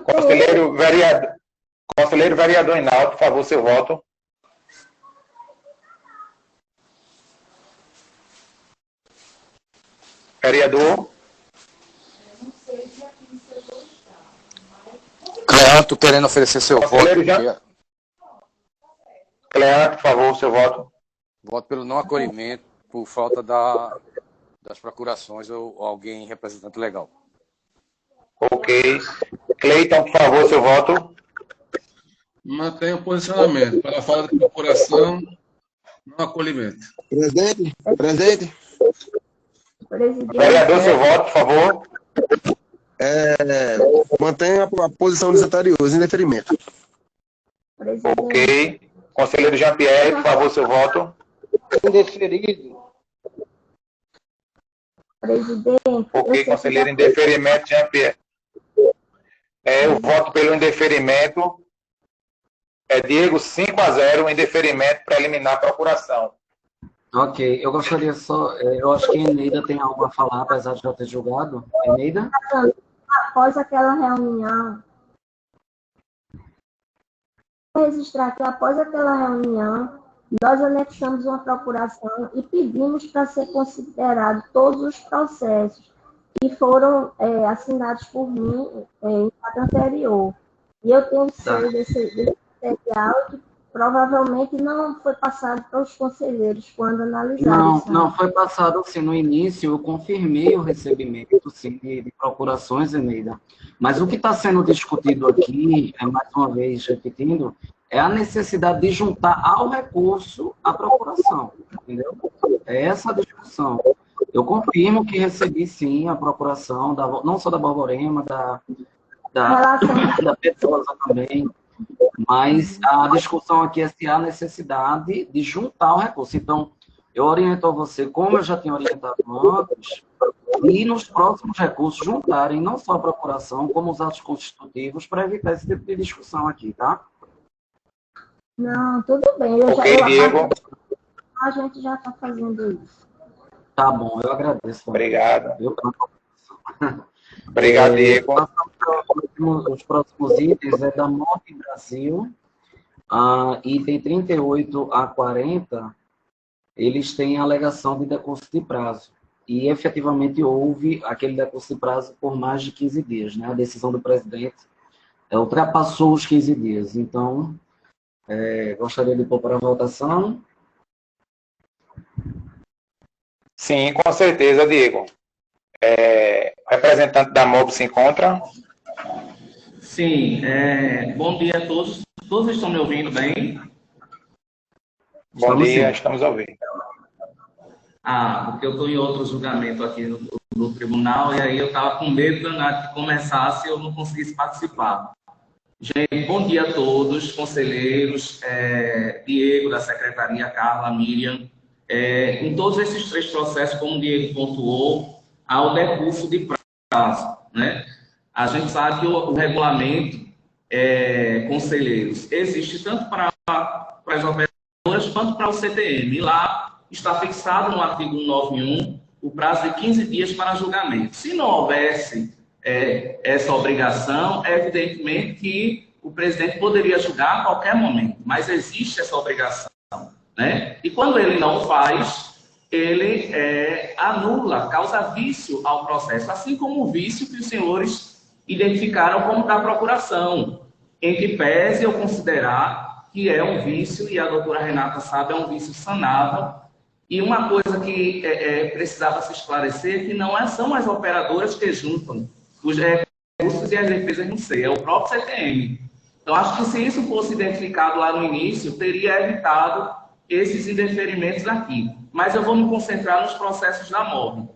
Conselheiro vereador Hinaldo, por favor, seu voto. Vereador. Cleanto querendo oferecer seu voto. Cleanto, por favor, seu voto. Voto pelo não acolhimento, por falta das procurações ou alguém representante legal. Ok. Cleiton, por favor, seu voto. Mantenho o posicionamento. Pela falta de procuração, não acolhimento. Presidente. Vereador, seu voto, por favor. Mantenho a posição dos anteriores, em deferimento. Ok. Conselheiro Jean-Pierre, por favor, seu voto. Indeferido. Presidente. Ok, conselheiro em deferimento, Jean-Pierre. O voto pelo indeferimento é Diego 5-0 em deferimento para eliminar a procuração. Ok, eu gostaria só, eu acho que a Eneida tem algo a falar, apesar de já ter julgado. Eneida? Após aquela reunião, registrar que após aquela reunião, nós anexamos uma procuração e pedimos para ser considerado todos os processos que foram assinados por mim em fato anterior. E eu tenho sede desse material que provavelmente não foi passado para os conselheiros quando analisaram. Não foi passado, sim. No início, eu confirmei o recebimento, sim, de procurações, Eneida. Mas o que está sendo discutido aqui, mais uma vez repetindo, é a necessidade de juntar ao recurso a procuração, entendeu? É essa a discussão. Eu confirmo que recebi, sim, a procuração, não só da Borborema, da Petosa também, mas a discussão aqui é se há necessidade de juntar o recurso. Então, eu oriento a você, como eu já tinha orientado antes, e nos próximos recursos juntarem não só a procuração, como os atos constitutivos, para evitar esse tipo de discussão aqui, tá? Não, tudo bem. Diego. A gente já está fazendo isso. Tá bom, eu agradeço. Obrigado. Obrigado, Diego. Os próximos itens é da MOP Brasil, item 38 a 40, eles têm alegação de decurso de prazo. E, efetivamente, houve aquele decurso de prazo por mais de 15 dias. Né? A decisão do presidente ultrapassou os 15 dias. Então, gostaria de pôr para a votação. Sim, com certeza, Diego. Representante da MOB se encontra? Sim, bom dia a todos. Todos estão me ouvindo bem? Bom dia, estamos ouvindo. Porque eu estou em outro julgamento aqui no tribunal, e aí eu estava com medo danado que começasse e eu não conseguisse participar. Gente, bom dia a todos, conselheiros, Diego da Secretaria, Carla, Miriam. Em todos esses 3 processos, como o Diego pontuou, há o decurso de prazo, né? A gente sabe que o regulamento, conselheiros, existe tanto para as operadoras quanto para o CTM. E lá está fixado no artigo 191 o prazo de 15 dias para julgamento. Se não houvesse essa obrigação, é evidentemente que o presidente poderia julgar a qualquer momento, mas existe essa obrigação, né? E quando ele não faz, ele anula, causa vício ao processo, assim como o vício que os senhores identificaram como da procuração, em que pese eu considerar que é um vício, e a doutora Renata sabe, é um vício sanável. E uma coisa que precisava se esclarecer, que não são as operadoras que juntam os recursos e as defesas no C, é o próprio CTM. Então, acho que se isso fosse identificado lá no início, teria evitado esses indeferimentos aqui. Mas eu vou me concentrar nos processos da MOB.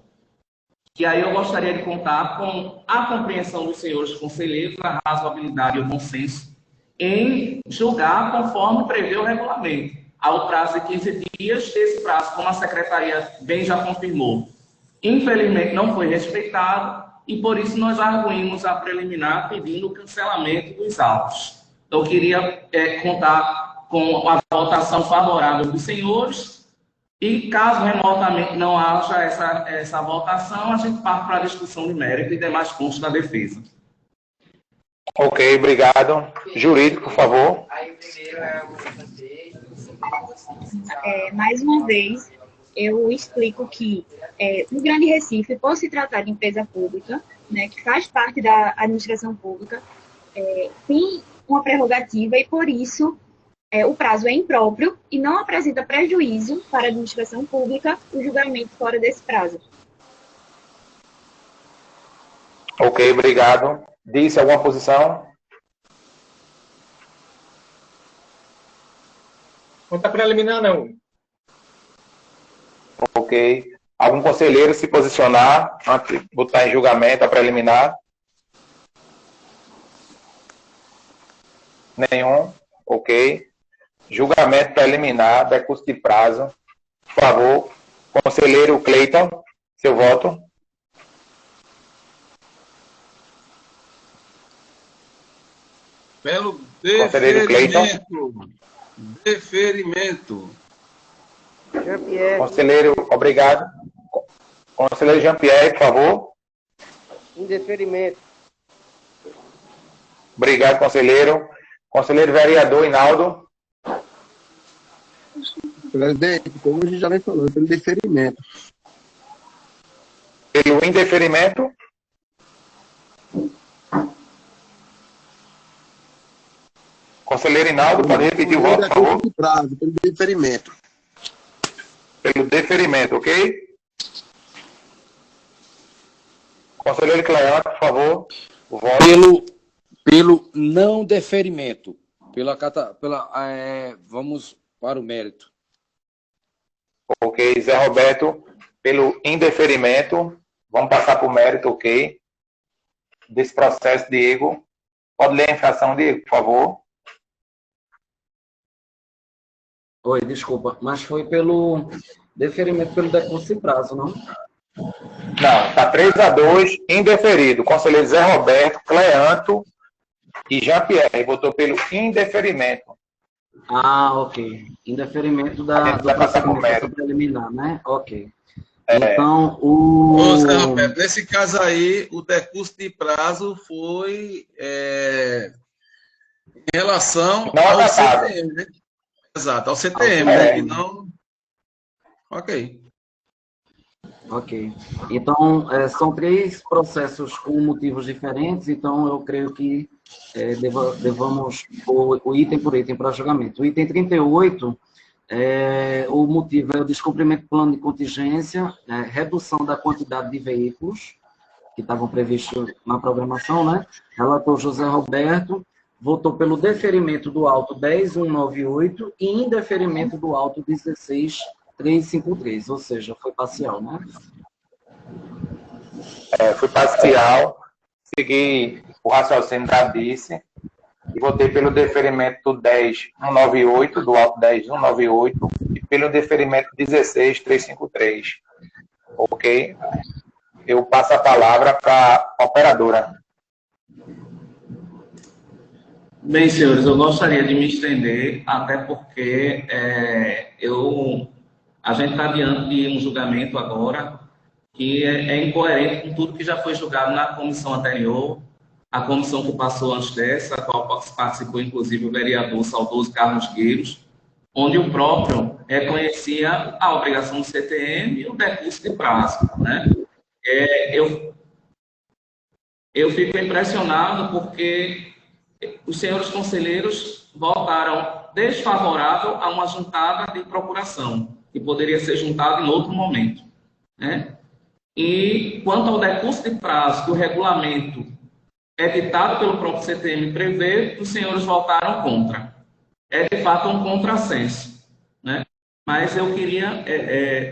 E aí eu gostaria de contar com a compreensão dos senhores conselheiros, a razoabilidade e o bom senso em julgar conforme prevê o regulamento. Ao prazo de 15 dias, esse prazo, como a secretaria bem já confirmou, infelizmente não foi respeitado, e por isso nós arguímos a preliminar pedindo o cancelamento dos autos. Então, eu queria contar com a votação favorável dos senhores, e caso remotamente não haja essa votação, a gente parte para a discussão de mérito e demais pontos da defesa. Ok, obrigado. Jurídico, por favor. Mais uma vez, eu explico que no Grande Recife, por se tratar de empresa pública, né, que faz parte da administração pública, tem uma prerrogativa e, por isso, o prazo é impróprio e não apresenta prejuízo para a administração pública o julgamento fora desse prazo. Ok, obrigado. Disse alguma posição? Conta preliminar, não. Ok. Algum conselheiro se posicionar antes de botar em julgamento a preliminar? Nenhum? Ok. Julgamento preliminar, decurso de prazo. Por favor, conselheiro Cleiton, seu voto. Pelo Conselheiro Cleiton. Deferimento. Jean-Pierre. Conselheiro, obrigado. Conselheiro Jean-Pierre, por favor. Indeferimento. Obrigado, conselheiro. Conselheiro vereador Hinaldo. Presidente, como a gente já vem falando, pelo deferimento. Pelo indeferimento. Conselheiro Hinaldo, pode repetir o voto, por favor? Prazo, pelo deferimento. Pelo deferimento, ok? Conselheiro Cleante, por favor, o voto. Pelo não deferimento. Vamos para o mérito. Ok, Zé Roberto, pelo indeferimento. Vamos passar para o mérito, ok? Desse processo, Diego. Pode ler a infração, Diego, por favor. Oi, desculpa, mas foi pelo deferimento pelo decurso de prazo, não? Não, está 3-2, indeferido. Conselheiro Zé Roberto, Cleanto e Jean-Pierre votou pelo indeferimento. Ah, ok. Indeferimento do procedimento preliminar, né? Ok. Então, Ô, Zé Roberto, nesse caso aí, o decurso de prazo foi em relação ao CTM, né? Exato, ao CTM, né? E não... Ok. Ok. Então, são 3 processos com motivos diferentes, então eu creio que devamos pôr o item por item para julgamento. O item 38, o motivo é o descumprimento do plano de contingência, redução da quantidade de veículos que estavam previstos na programação, né? Relator José Roberto votou pelo deferimento do auto 10.198 e indeferimento do auto 16.353, ou seja, foi parcial, né? Foi parcial, segui o raciocínio da vice e votei pelo deferimento do 10.198, do auto 10.198 e pelo deferimento 16.353. Ok? Eu passo a palavra para a operadora. Bem, senhores, eu gostaria de me estender, até porque a gente está diante de um julgamento agora que é incoerente com tudo que já foi julgado na comissão anterior, a comissão que passou antes dessa, a qual participou inclusive o vereador saudoso Carlos Gueiros, onde o próprio reconhecia a obrigação do CTM e o decurso de prazo, né? Eu fico impressionado porque os senhores conselheiros votaram desfavorável a uma juntada de procuração, que poderia ser juntada em outro momento, né? E quanto ao decurso de prazo que o regulamento editado pelo próprio CTM prevê, os senhores votaram contra. É, de fato, um contrassenso, né? Mas eu queria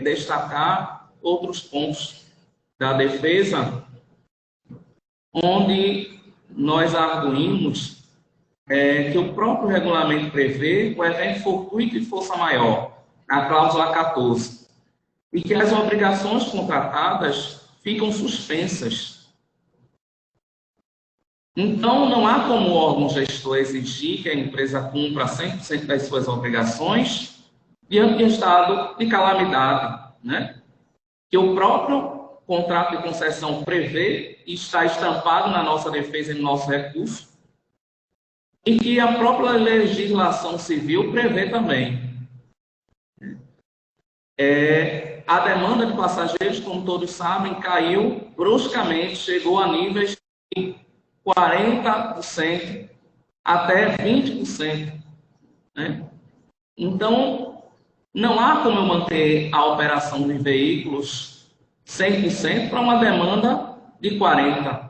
destacar outros pontos da defesa, onde nós arguímos que o próprio regulamento prevê o evento fortuito e força maior, na cláusula 14, e que as obrigações contratadas ficam suspensas. Então, não há como o órgão gestor exigir que a empresa cumpra 100% das suas obrigações diante de estado de calamidade, né? Que o próprio contrato de concessão prevê e está estampado na nossa defesa e no nosso recurso, e que a própria legislação civil prevê também. A demanda de passageiros, como todos sabem, caiu bruscamente, chegou a níveis de 40% até 20%. Né? Então, não há como eu manter a operação de veículos 100% para uma demanda de 40%.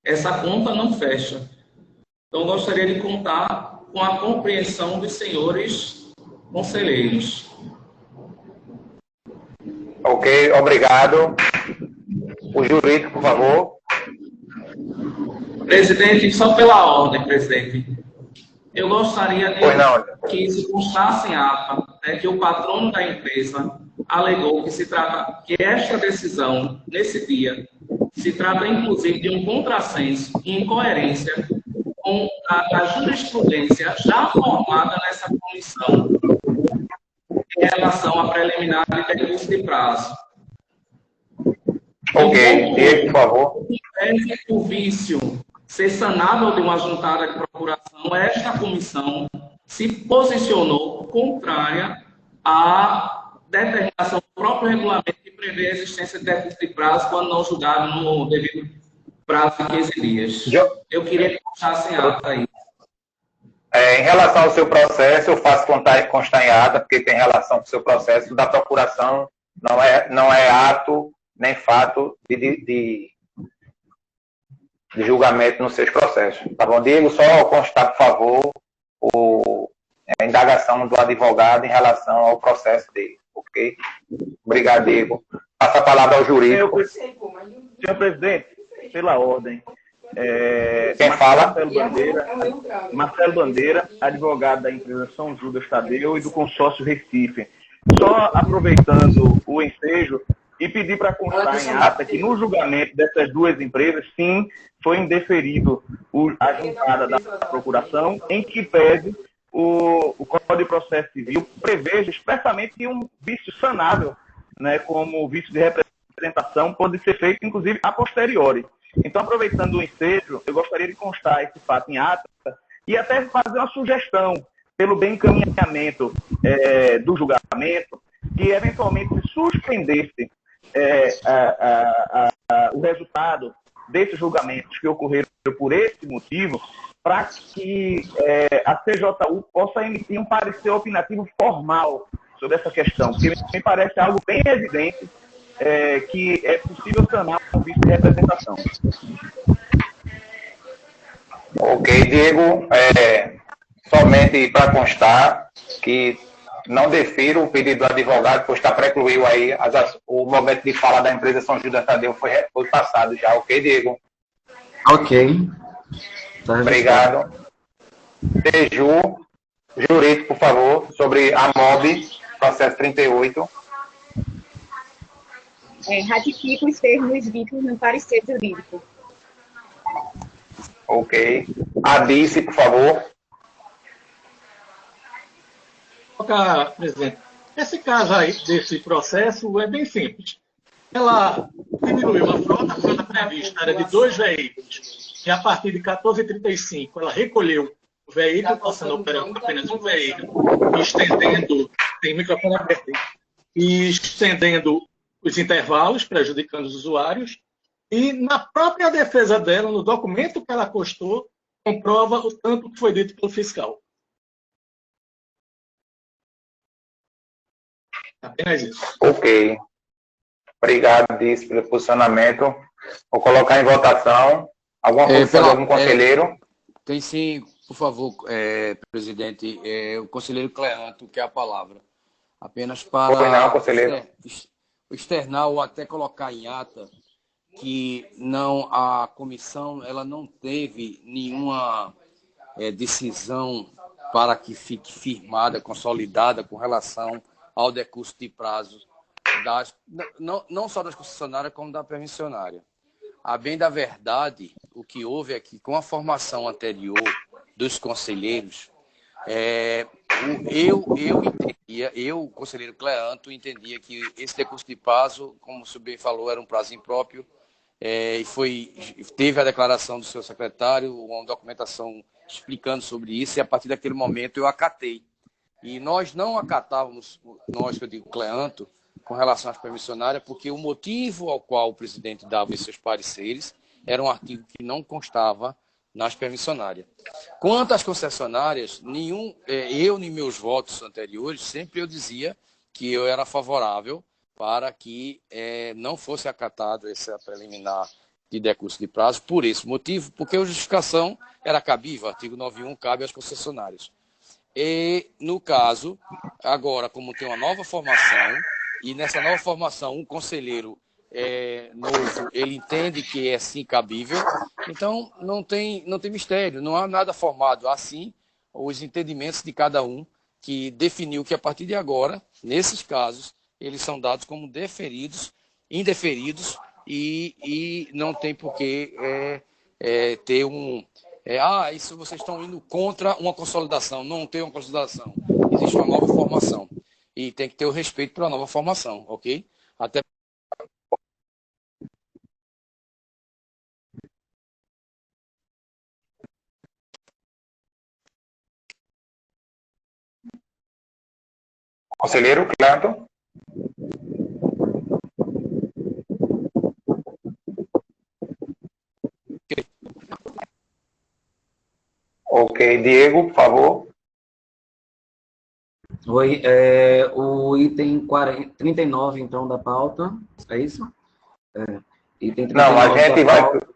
Essa conta não fecha. Então, eu gostaria de contar com a compreensão dos senhores conselheiros. Ok, obrigado. O jurídico, por favor. Presidente, só pela ordem, presidente. Eu gostaria de que isso constasse em ata, que o patrono da empresa alegou que esta decisão, nesse dia, se trata, inclusive, de um contrassenso e incoerência com a jurisprudência já formada nessa comissão em relação à preliminar de decurso de prazo. Ok, Diego, por favor. O vício ser sanável de uma juntada de procuração, esta comissão se posicionou contrária à determinação do próprio regulamento que prevê a existência de decurso de prazo quando não julgado no devido prazo de 15 dias. Eu queria que constasse em ata aí. Em relação ao seu processo, eu faço constar em ata, porque tem relação com o seu processo da procuração, não é ato nem fato de julgamento nos seus processos. Tá bom, Diego? Só constar, por favor, a indagação do advogado em relação ao processo dele, ok? Obrigado, Diego. Passa a palavra ao jurídico. Senhor presidente, pela ordem. Quem fala? Marcelo Bandeira, advogado da empresa São Judas Tadeu e do consórcio Recife. Só aproveitando o ensejo e pedir para constar em ata que no julgamento dessas duas empresas, sim, foi indeferido a juntada da procuração, em que pese o Código de Processo Civil preveja expressamente que um vício sanável, né, como o vício de representação, pode ser feito, inclusive, a posteriori. Então, aproveitando o ensejo, eu gostaria de constar esse fato em ata e até fazer uma sugestão, pelo bem encaminhamento do julgamento, que eventualmente se suspendesse o resultado desses julgamentos que ocorreram por esse motivo, para que a CJU possa emitir um parecer opinativo formal sobre essa questão, porque me parece algo bem evidente que é possível sanar o vício de representação. Ok, Diego. Somente para constar que não defiro o pedido do advogado, pois está precluído aí o momento de fala da empresa São Judas Tadeu foi passado já, ok, Diego? Ok. Obrigado. Teju, jurídico, por favor, sobre a MOB, processo 38. Ratifico os termos ditos no parecer jurídico. Ok. Adice, por favor. Presidente, esse caso aí, desse processo, é bem simples. Ela diminuiu a frota prevista, era de 2 veículos, e a partir de 14h35 ela recolheu veículo passando a operar apenas um veículo, estendendo, tem microfone aberto aí, e estendendo os intervalos, prejudicando os usuários, e na própria defesa dela, no documento que ela postou, comprova o tanto que foi dito pelo fiscal. Apenas isso. Ok. Obrigado, Dice, pelo posicionamento. Vou colocar em votação. Alguma posição de algum conselheiro? Tem sim, por favor, presidente. O conselheiro Cleanto quer a palavra. Apenas para não, conselheiro. externar ou até colocar em ata que a comissão ela não teve nenhuma decisão para que fique firmada, consolidada com relação ao decurso de prazo não só das concessionárias, como da permissionária. A bem da verdade, o que houve é que, com a formação anterior dos conselheiros, o conselheiro Cleanto, entendia que esse decurso de prazo, como o senhor bem falou, era um prazo impróprio, e teve a declaração do seu secretário, uma documentação explicando sobre isso, e a partir daquele momento eu acatei. E nós não acatávamos, que eu digo Cleanto, com relação às permissionárias, porque o motivo ao qual o presidente dava esses pareceres era um artigo que não constava nas permissionárias. Quanto às concessionárias, eu, em meus votos anteriores, sempre eu dizia que eu era favorável para que não fosse acatado essa preliminar de decurso de prazo, por esse motivo, porque a justificação era cabível, o artigo 91 cabe às concessionárias. E, no caso, agora, como tem uma nova formação, e nessa nova formação um conselheiro novo, ele entende que é sim cabível, então não tem mistério, não há nada formado. Assim, os entendimentos de cada um que definiu que a partir de agora, nesses casos, eles são dados como deferidos, indeferidos, e não tem por que ter isso vocês estão indo contra uma consolidação. Não tem uma consolidação. Existe uma nova formação. E tem que ter o respeito pela nova formação, ok? Até Conselheiro Cleanto. Ok, Diego, por favor. Oi, o item 39, então, da pauta, é isso? Item 39 não, a gente vai... Pauta.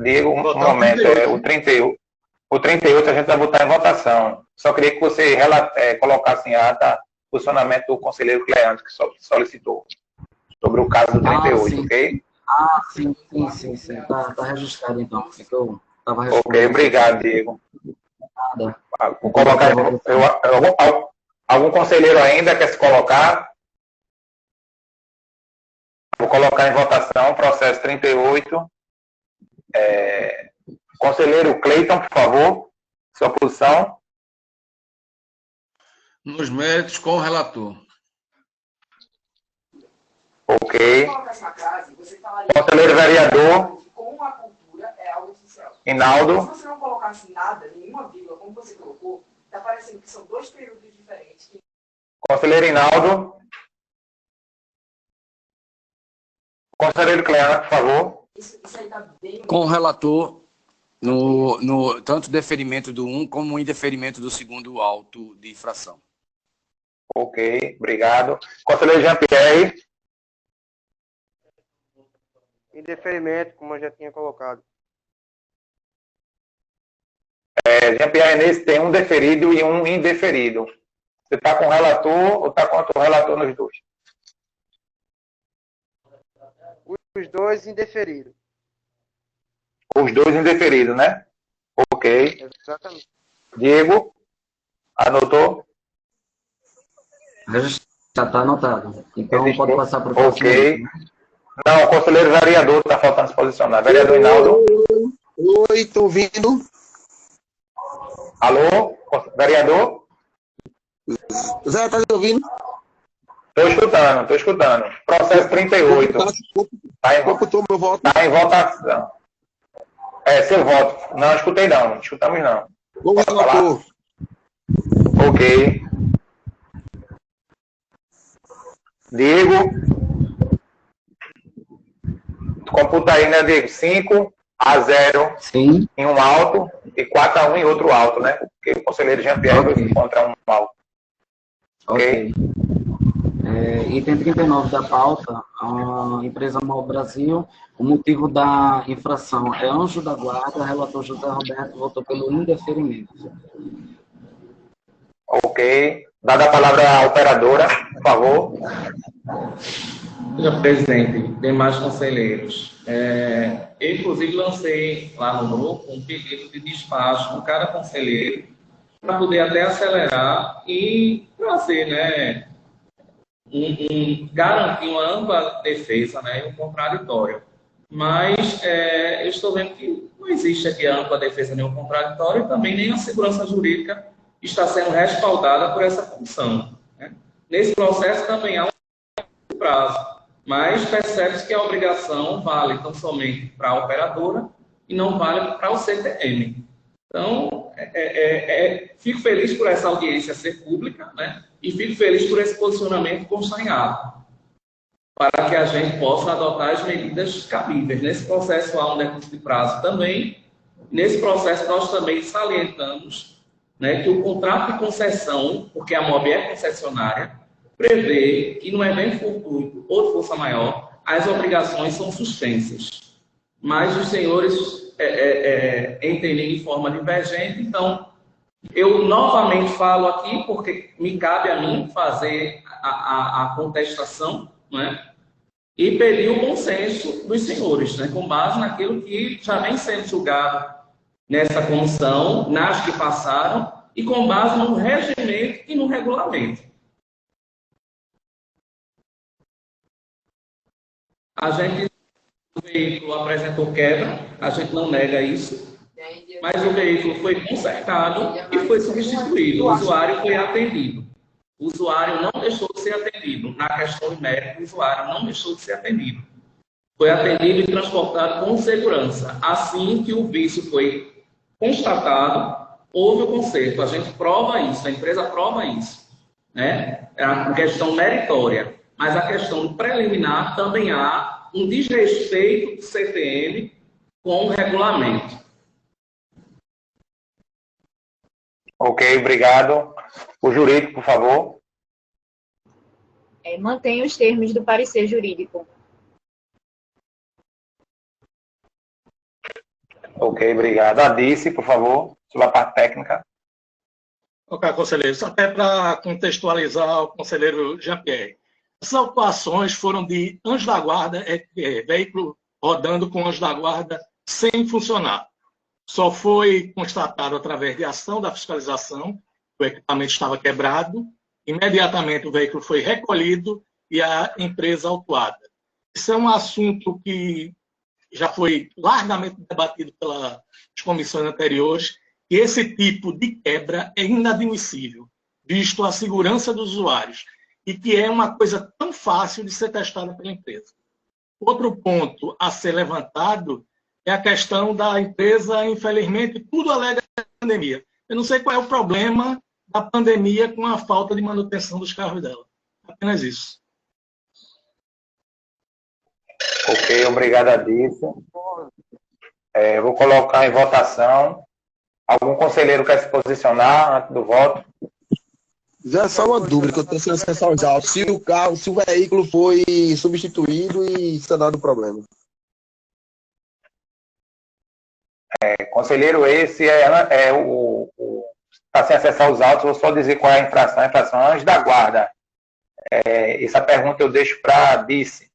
Diego, um momento, o 38 a gente vai botar em votação. Só queria que você colocasse em ata o posicionamento do conselheiro Cleanto, que solicitou, sobre o caso do 38, ok? Sim. Tá registrado, então. É que eu tava ok, obrigado, Diego. Nada. Vou colocar, algum conselheiro ainda quer se colocar? Vou colocar em votação o processo 38. Conselheiro Cleiton, por favor, sua posição. Nos méritos com o relator. Ok. Conselheiro vereador. Inaldo. Se você não colocasse nada, nenhuma vírgula, como você colocou, está parecendo que são dois períodos diferentes. Conselheiro Inaldo. Conselheiro Cleanto, por favor. Isso aí tá bem... Com o relator, no tanto deferimento do 1 como o indeferimento do segundo auto de infração. Ok, obrigado. Conselheiro Jean-Pierre. Indeferimento, como eu já tinha colocado. Jean-Pierre, nesse tem um deferido e um indeferido. Você está com o relator ou está contra o relator nos dois? Os dois indeferidos. Os dois indeferidos, né? Ok. Exatamente. Diego, anotou? Já está anotado. Então pode passar para o próximo. Ok. Não, o conselheiro vereador está faltando se posicionar. Vereador Inaldo. Oi, estou ouvindo. Alô, vereador? Zé, tá me ouvindo? Estou escutando. Processo 38. Está em votação. Seu voto. Não, escutei não. Escutamos não. Bom relator. Ok. Diego. Tu computa aí, né, Diego? 5-0 Sim. em um alto e 4-1 em outro alto, né? Porque o conselheiro Jean-Pierre vai encontrar um alto. Ok. Item 39 da pauta, a empresa Mal Brasil, o motivo da infração é anjo da guarda, relator José Roberto votou pelo indeferimento. Ok. Dada a palavra à operadora, por favor. Senhor presidente, demais conselheiros, eu inclusive lancei lá no grupo um pedido de despacho com cada conselheiro para poder até acelerar e trazer, né, garantir uma ampla defesa, né, e um contraditório. Mas eu estou vendo que não existe aqui ampla defesa nem um contraditório e também nem a segurança jurídica está sendo respaldada por essa comissão, né? Nesse processo também há um prazo, mas percebe-se que a obrigação vale tão somente para a operadora e não vale para o CTM. Então, fico feliz por essa audiência ser pública, né? E fico feliz por esse posicionamento constar em ato, para que a gente possa adotar as medidas cabíveis. Nesse processo há um decurso de prazo também. Nesse processo nós também salientamos, né, que o contrato de concessão, porque a MOB é concessionária, prevê que no evento fortuito ou de força maior, as obrigações são suspensas. Mas os senhores entendem de forma divergente, então eu novamente falo aqui, porque me cabe a mim fazer a contestação, né, e pedir o consenso dos senhores, né, com base naquilo que já vem sendo julgado nessa comissão, nas que passaram, e com base no regimento e no regulamento. A gente, o veículo apresentou quebra, a gente não nega isso, mas o veículo foi consertado e foi substituído. O usuário foi atendido. O usuário não deixou de ser atendido. Na questão de mérito, o usuário não deixou de ser atendido. Foi atendido e transportado com segurança. Assim que o vício foi constatado, houve o conserto. A gente prova isso, a empresa prova isso, né? É uma questão meritória. Mas a questão preliminar também há um desrespeito do CTM com o regulamento. Ok, obrigado. O jurídico, por favor. Mantém os termos do parecer jurídico. Ok, obrigado. Adice, por favor, sobre a parte técnica. Ok, conselheiro. Só até para contextualizar o conselheiro Jean-Pierre. Essas autuações foram de anjo da guarda, veículo rodando com anjo da guarda sem funcionar. Só foi constatado através de ação da fiscalização, o equipamento estava quebrado, imediatamente o veículo foi recolhido e a empresa autuada. Isso é um assunto que já foi largamente debatido pelas comissões anteriores, e esse tipo de quebra é inadmissível, visto a segurança dos usuários, e que é uma coisa tão fácil de ser testada pela empresa. Outro ponto a ser levantado é a questão da empresa, infelizmente, tudo alega a pandemia. Eu não sei qual é o problema da pandemia com a falta de manutenção dos carros dela. Apenas isso. Ok, obrigado, Adice. Vou colocar em votação. Algum conselheiro quer se posicionar antes do voto? Já é só uma dúvida que eu tenho sem acesso aos autos. Se o veículo foi substituído e sanado o problema. Conselheiro, esse está sem acesso aos autos, vou só dizer qual é a infração. A infração é anjo da guarda. Essa pergunta eu deixo para a Dice.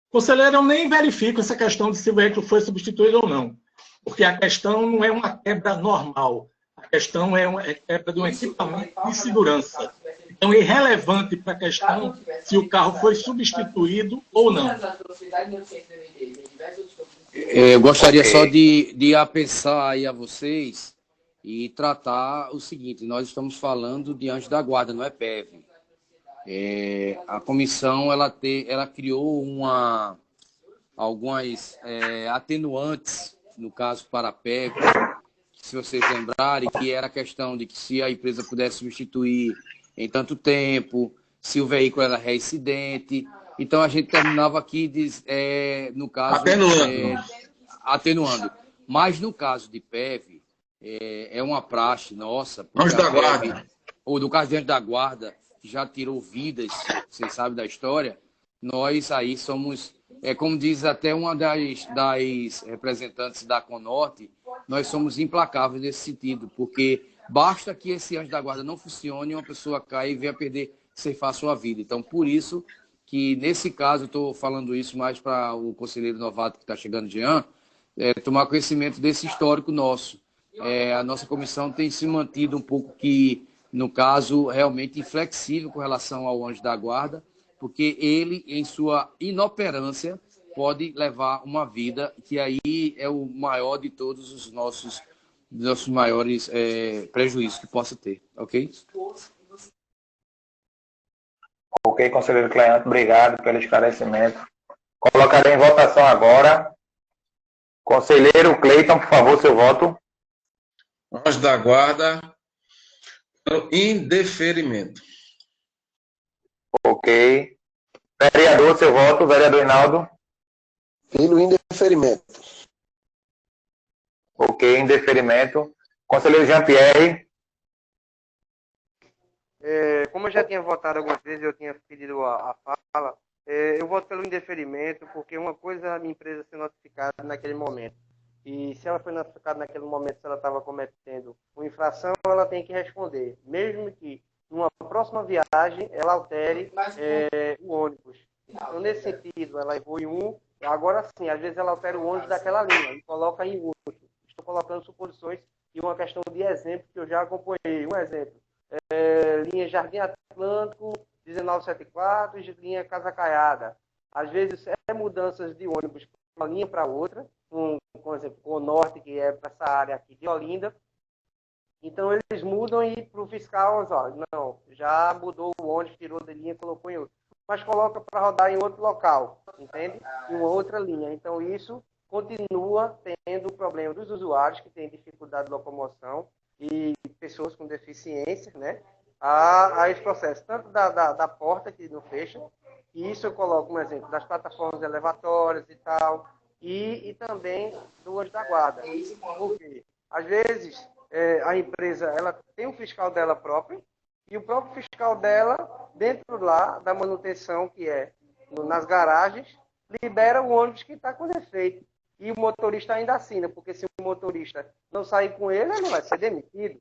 Conselheiro, eu nem verifico essa questão de se o veículo foi substituído ou não, porque a questão não é uma quebra normal. A questão é uma quebra de um equipamento de segurança. Então, é irrelevante para a questão se o carro foi substituído ou não. Eu gostaria só de apensar aí a vocês e tratar o seguinte: nós estamos falando de anjo da guarda, não é PEV. A comissão ela criou algumas atenuantes no caso para a PEV, se vocês lembrarem, que era a questão de que se a empresa pudesse substituir em tanto tempo, se o veículo era reincidente. Então, a gente terminava aqui, no caso... Atenuando. Mas, no caso de PEV, é uma praxe nossa. Anjo da Guarda. Ou do caso de Anjo da Guarda, que já tirou vidas, vocês sabem da história, nós aí somos, como diz até uma das representantes da Conorte, nós somos implacáveis nesse sentido, porque basta que esse Anjo da Guarda não funcione e uma pessoa caia e venha perder, ceifar a sua vida. Então, por isso que, nesse caso, eu estou falando isso mais para o conselheiro novato que está chegando, Jean, tomar conhecimento desse histórico nosso. A nossa comissão tem se mantido um pouco que, no caso, realmente inflexível com relação ao Anjo da Guarda, porque ele, em sua inoperância, pode levar uma vida que aí é o maior de todos os nossos maiores prejuízos que possa ter, ok? Ok, conselheiro Cleante, obrigado pelo esclarecimento. Colocarei em votação agora. Conselheiro Cleiton, por favor, seu voto. Anjo da Guarda, indeferimento. Ok. Vereador, seu voto. Vereador Hinaldo. Pelo indeferimento. Ok, indeferimento. Conselheiro Jean-Pierre. Como eu já tinha votado algumas vezes, eu tinha pedido a fala, eu voto pelo indeferimento, porque uma coisa é a minha empresa ser notificada naquele momento. E se ela foi notificada naquele momento, se ela estava cometendo uma infração, ela tem que responder. Mesmo que numa próxima viagem ela altere o ônibus. Então, nesse sentido, ela errou em um, agora sim, às vezes ela altera o ônibus daquela linha e coloca em outro. Estou colocando suposições e uma questão de exemplo que eu já acompanhei. Um exemplo, linha Jardim Atlântico, 1974, e linha Casa Caiada. Às vezes, mudanças de ônibus de uma linha para outra, por exemplo, com o norte, que é para essa área aqui de Olinda. Então, eles mudam e para o fiscal, não, já mudou o ônibus, tirou da linha e colocou em outro. Mas coloca para rodar em outro local, entende? Em uma outra linha. Então, isso continua tendo o problema dos usuários que têm dificuldade de locomoção e pessoas com deficiência, né? A esse processo, tanto da porta, que não fecha, e isso eu coloco um exemplo das plataformas elevatórias e tal, e também do Anjo da Guarda. Porque, às vezes, a empresa ela tem um fiscal dela próprio, e o próprio fiscal dela, dentro lá da manutenção, que é nas garagens, libera o ônibus que está com defeito. E o motorista ainda assina, porque se o motorista não sair com ele, ele não vai ser demitido.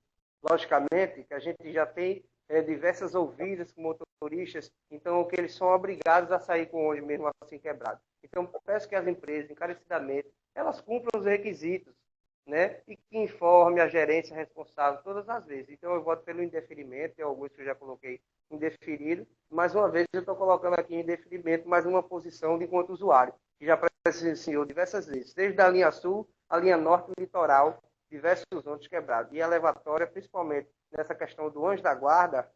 Logicamente, que a gente já tem diversas ouvidas com motoristas, então que eles são obrigados a sair com o ônibus mesmo assim quebrado. Então, peço que as empresas, encarecidamente, elas cumpram os requisitos, né? E que informe a gerência responsável todas as vezes. Então, eu voto pelo indeferimento, tem alguns que eu já coloquei indeferido. Mais uma vez, eu estou colocando aqui indeferimento, mais uma posição de enquanto usuário, que já presenciou diversas vezes, desde a linha sul, a linha norte e litoral, diversos ônibus quebrados. E a elevatória, principalmente nessa questão do Anjo da Guarda,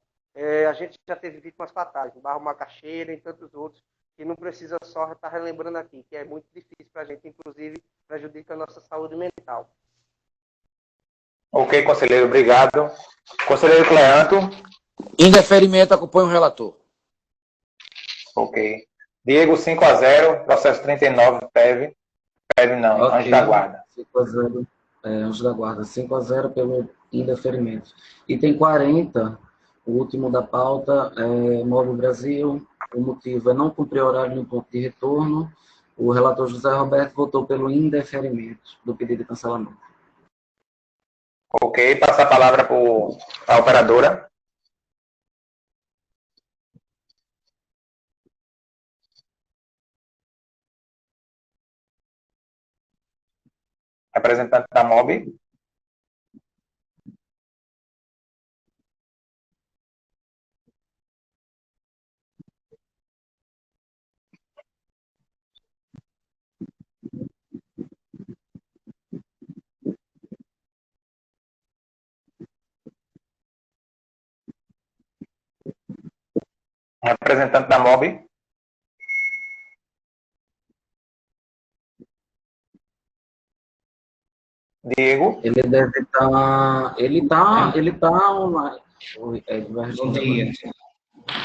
a gente já teve vítimas fatais, no Barro Macaxeira e tantos outros, que não precisa só estar relembrando aqui, que é muito difícil para a gente, inclusive prejudica a nossa saúde mental. Ok, conselheiro, obrigado. Conselheiro Cleanto. Indeferimento, acompanha o relator. Ok. Diego, 5-0, processo 39, PEV. PEV não, okay. Anjo da Guarda. 5-0, Anjo da Guarda, 5-0 pelo indeferimento. Item 40, o último da pauta, Móvel Brasil. O motivo é não cumprir horário no ponto de retorno. O relator José Roberto votou pelo indeferimento do pedido de cancelamento. Ok, passa a palavra para a operadora. Representante da MOB. Representante da MOB. Diego? Ele deve estar. Ele tá online. Bom dia.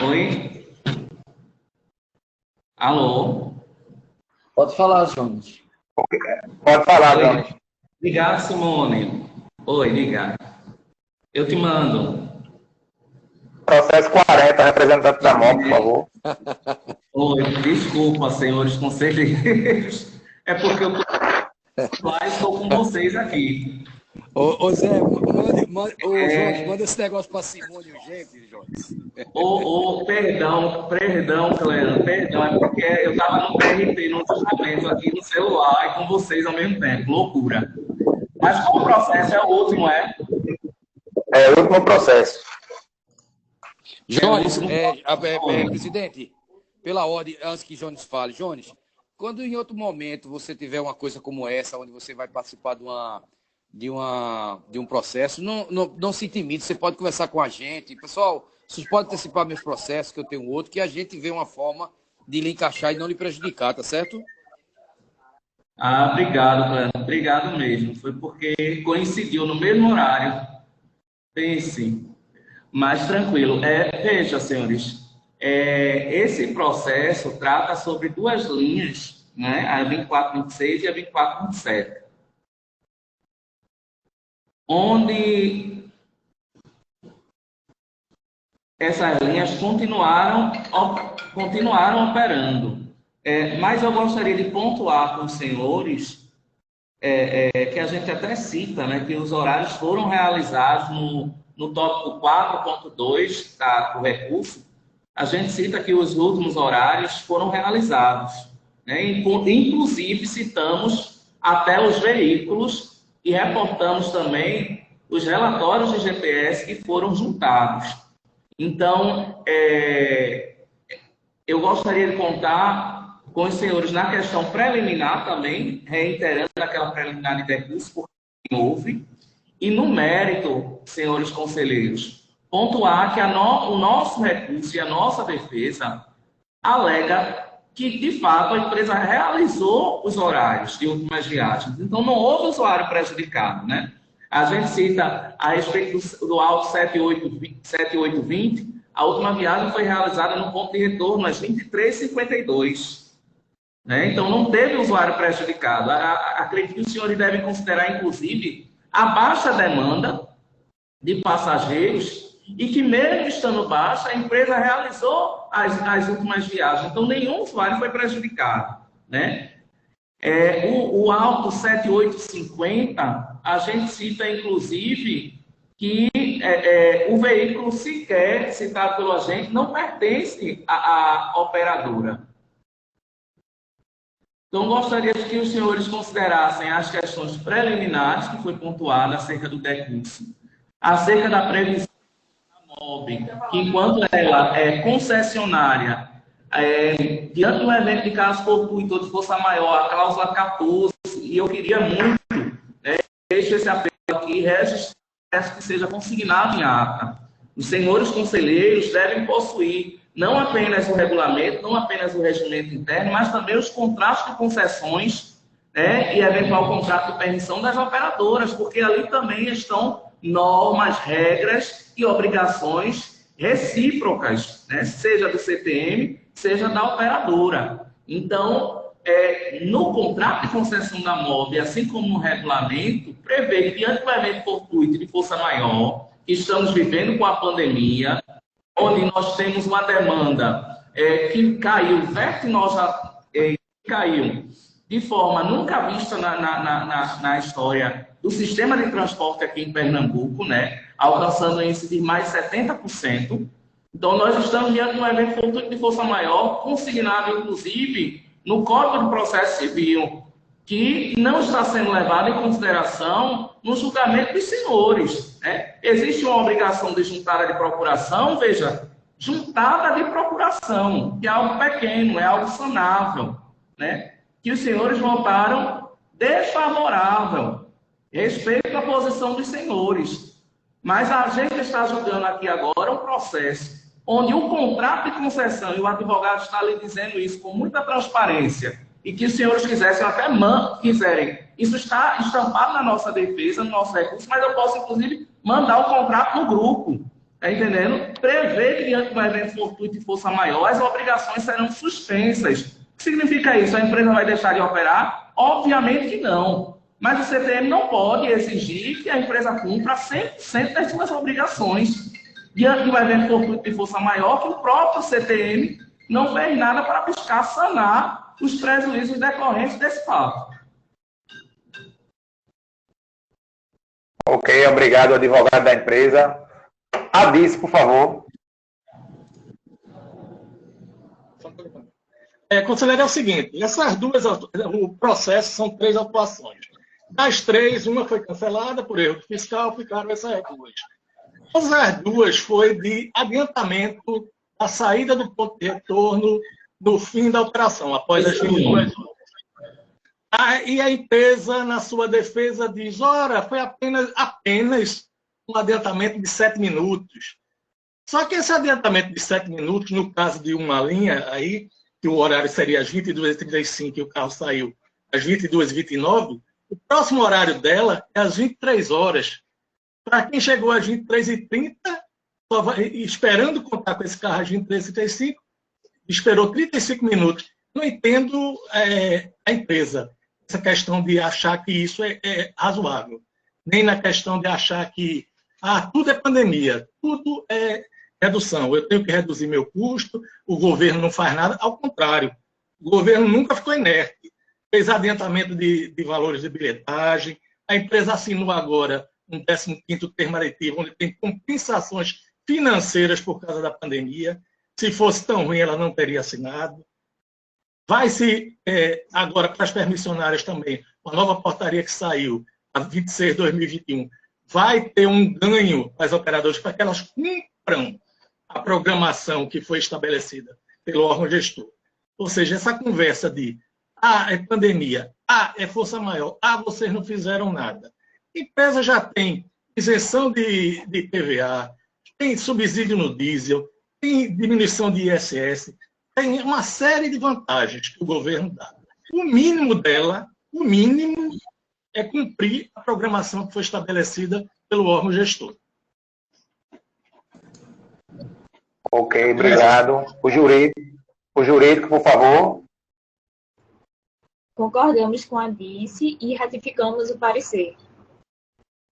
Oi? Alô? Pode falar, Jones. Pode falar, Jones. Obrigado, Simone. Oi, liga. Eu te mando. Processo 40, representante da MOB, por favor. Oi, desculpa, senhores conselheiros. É porque eu estou com vocês aqui. Ô Zé, Jones, manda esse negócio para Simone urgente, Jones. Perdão, Cleano, perdão, é porque eu estava no PRP, no julgamento aqui no celular e com vocês ao mesmo tempo, loucura. Mas qual o processo? É o último, é? É o último processo. Jones, presidente, pela ordem, antes que Jones fale, Jones, quando em outro momento você tiver uma coisa como essa, onde você vai participar de um processo, não se intimide, você pode conversar com a gente. Pessoal, vocês podem antecipar meus processos, que eu tenho outro, que a gente vê uma forma de lhe encaixar e não lhe prejudicar, tá certo? Obrigado, Cleano, obrigado mesmo. Foi porque coincidiu no mesmo horário. Pense, mas tranquilo. Veja, senhores, esse processo trata sobre duas linhas, né? A 2426 e a 2427. Onde essas linhas continuaram operando. Mas eu gostaria de pontuar com os senhores que a gente até cita, né, que os horários foram realizados no tópico 4.2 do recurso. A gente cita que os últimos horários foram realizados, né? Inclusive citamos até os veículos e reportamos também os relatórios de GPS que foram juntados. Então, eu gostaria de contar com os senhores na questão preliminar também, reiterando aquela preliminar de recurso, porque houve, e no mérito, senhores conselheiros, pontuar que o nosso recurso e a nossa defesa alega que, de fato, a empresa realizou os horários de últimas viagens. Então, não houve usuário prejudicado, né? A gente cita, a respeito do auto 7820, a última viagem foi realizada no ponto de retorno às 23h52. Né? Então, não teve usuário prejudicado. Acredito que os senhores devem considerar, inclusive, a baixa demanda de passageiros e que, mesmo estando baixa, a empresa realizou as últimas viagens. Então, nenhum usuário foi prejudicado. Né? O auto 7850, a gente cita, inclusive, que o veículo sequer citado pelo agente não pertence à operadora. Então, gostaria que os senhores considerassem as questões preliminares que foi pontuada acerca do decurso, acerca da previsão da MOB, que enquanto ela é concessionária, diante do evento de caso fortuito ou de força maior, a cláusula 14, e eu queria muito, deixo esse apelo aqui, registrar que seja consignado em ata. Os senhores conselheiros devem possuir não apenas o regulamento, não apenas o regimento interno, mas também os contratos de concessões, né, e eventual contrato de permissão das operadoras, porque ali também estão normas, regras e obrigações recíprocas, né, seja do CTM, seja da operadora. Então, no contrato de concessão da MOB, assim como no regulamento, prevê que diante do evento fortuito de força maior, que estamos vivendo com a pandemia, onde nós temos uma demanda que caiu vertiginosa, caiu de forma nunca vista na história do sistema de transporte aqui em Pernambuco, né, alcançando um índice de mais de 70%. Então, nós estamos diante de um evento fortuito de força maior, consignado, inclusive, no Código de Processo Civil, que não está sendo levado em consideração no julgamento dos senhores. Né? Existe uma obrigação de juntada de procuração, veja, juntada de procuração, que é algo pequeno, é algo sanável, né? Que os senhores votaram desfavorável, respeito à posição dos senhores. Mas a gente está julgando aqui agora um processo onde o contrato de concessão, e o advogado está lhe dizendo isso com muita transparência, e que os senhores quiserem. Isso está estampado na nossa defesa, no nosso recurso, mas eu posso, inclusive, mandar um contrato no grupo. Está entendendo? Prever que, diante de um evento fortuito de força maior, as obrigações serão suspensas. O que significa isso? A empresa vai deixar de operar? Obviamente que não. Mas o CTM não pode exigir que a empresa cumpra 100% das suas obrigações. Diante de um evento fortuito de força maior, que o próprio CTM não fez nada para buscar sanar os prejuízos decorrentes desse fato. Ok, obrigado, advogado da empresa. Adice, por favor. Conselheiro, é o seguinte, essas duas, o processo são 3 autuações. Das 3, uma foi cancelada por erro fiscal, ficaram essas 2. As 2 foi de adiantamento da saída do ponto de retorno no fim da operação, após as 22 horas. E a empresa, na sua defesa, diz, ora, foi apenas um adiantamento de 7 minutos. Só que esse adiantamento de 7 minutos, no caso de uma linha aí, que o horário seria às 22h35 e o carro saiu às 22h29, o próximo horário dela é às 23 horas. Para quem chegou às 23h30, esperando contar com esse carro às 23h35, esperou 35 minutos. Não entendo a empresa, essa questão de achar que isso é razoável. Nem na questão de achar que tudo é pandemia, tudo é redução. Eu tenho que reduzir meu custo, o governo não faz nada. Ao contrário, o governo nunca ficou inerte. Fez adiantamento de valores de bilhetagem, a empresa assinou agora um 15º termo aditivo, onde tem compensações financeiras por causa da pandemia. Se fosse tão ruim, ela não teria assinado. Vai-se, agora, para as permissionárias também, uma nova portaria que saiu, a 26 de 2021, vai ter um ganho para as operadoras para que elas cumpram a programação que foi estabelecida pelo órgão gestor. Ou seja, essa conversa de é pandemia, é força maior, vocês não fizeram nada. A empresa já tem isenção de PVA, tem subsídio no diesel, tem diminuição de ISS, tem uma série de vantagens que o governo dá. O mínimo dela, é cumprir a programação que foi estabelecida pelo órgão gestor. Ok, obrigado. O jurídico, por favor. Concordamos com a DICE e ratificamos o parecer.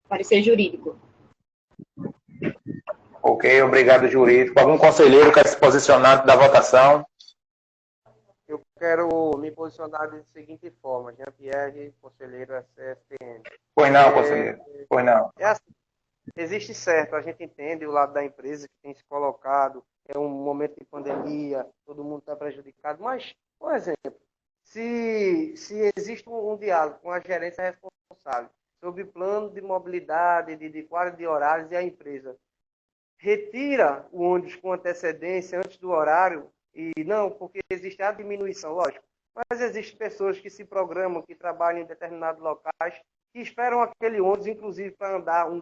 Parecer jurídico. Ok, obrigado, jurídico. Algum conselheiro quer se posicionar da votação? Eu quero me posicionar da seguinte forma. Jean-Pierre, conselheiro SSPN. Pois não, conselheiro. Pois não. Assim, existe certo, a gente entende o lado da empresa que tem se colocado, é um momento de pandemia, todo mundo está prejudicado, mas, por exemplo, se existe um diálogo com a gerência responsável sobre plano de mobilidade, de quadro de horários e a empresa retira o ônibus com antecedência antes do horário, e não, porque existe a diminuição, lógico, mas existem pessoas que se programam, que trabalham em determinados locais, que esperam aquele ônibus, inclusive, para andar 1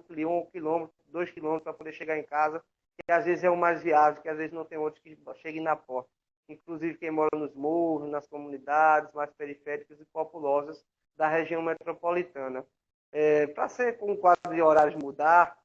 quilômetro, 2 quilômetros, para poder chegar em casa, que às vezes é o mais viável, que às vezes não tem outros que cheguem na porta. Inclusive quem mora nos morros, nas comunidades mais periféricas e populosas da região metropolitana. Para ser com o quadro de horários mudar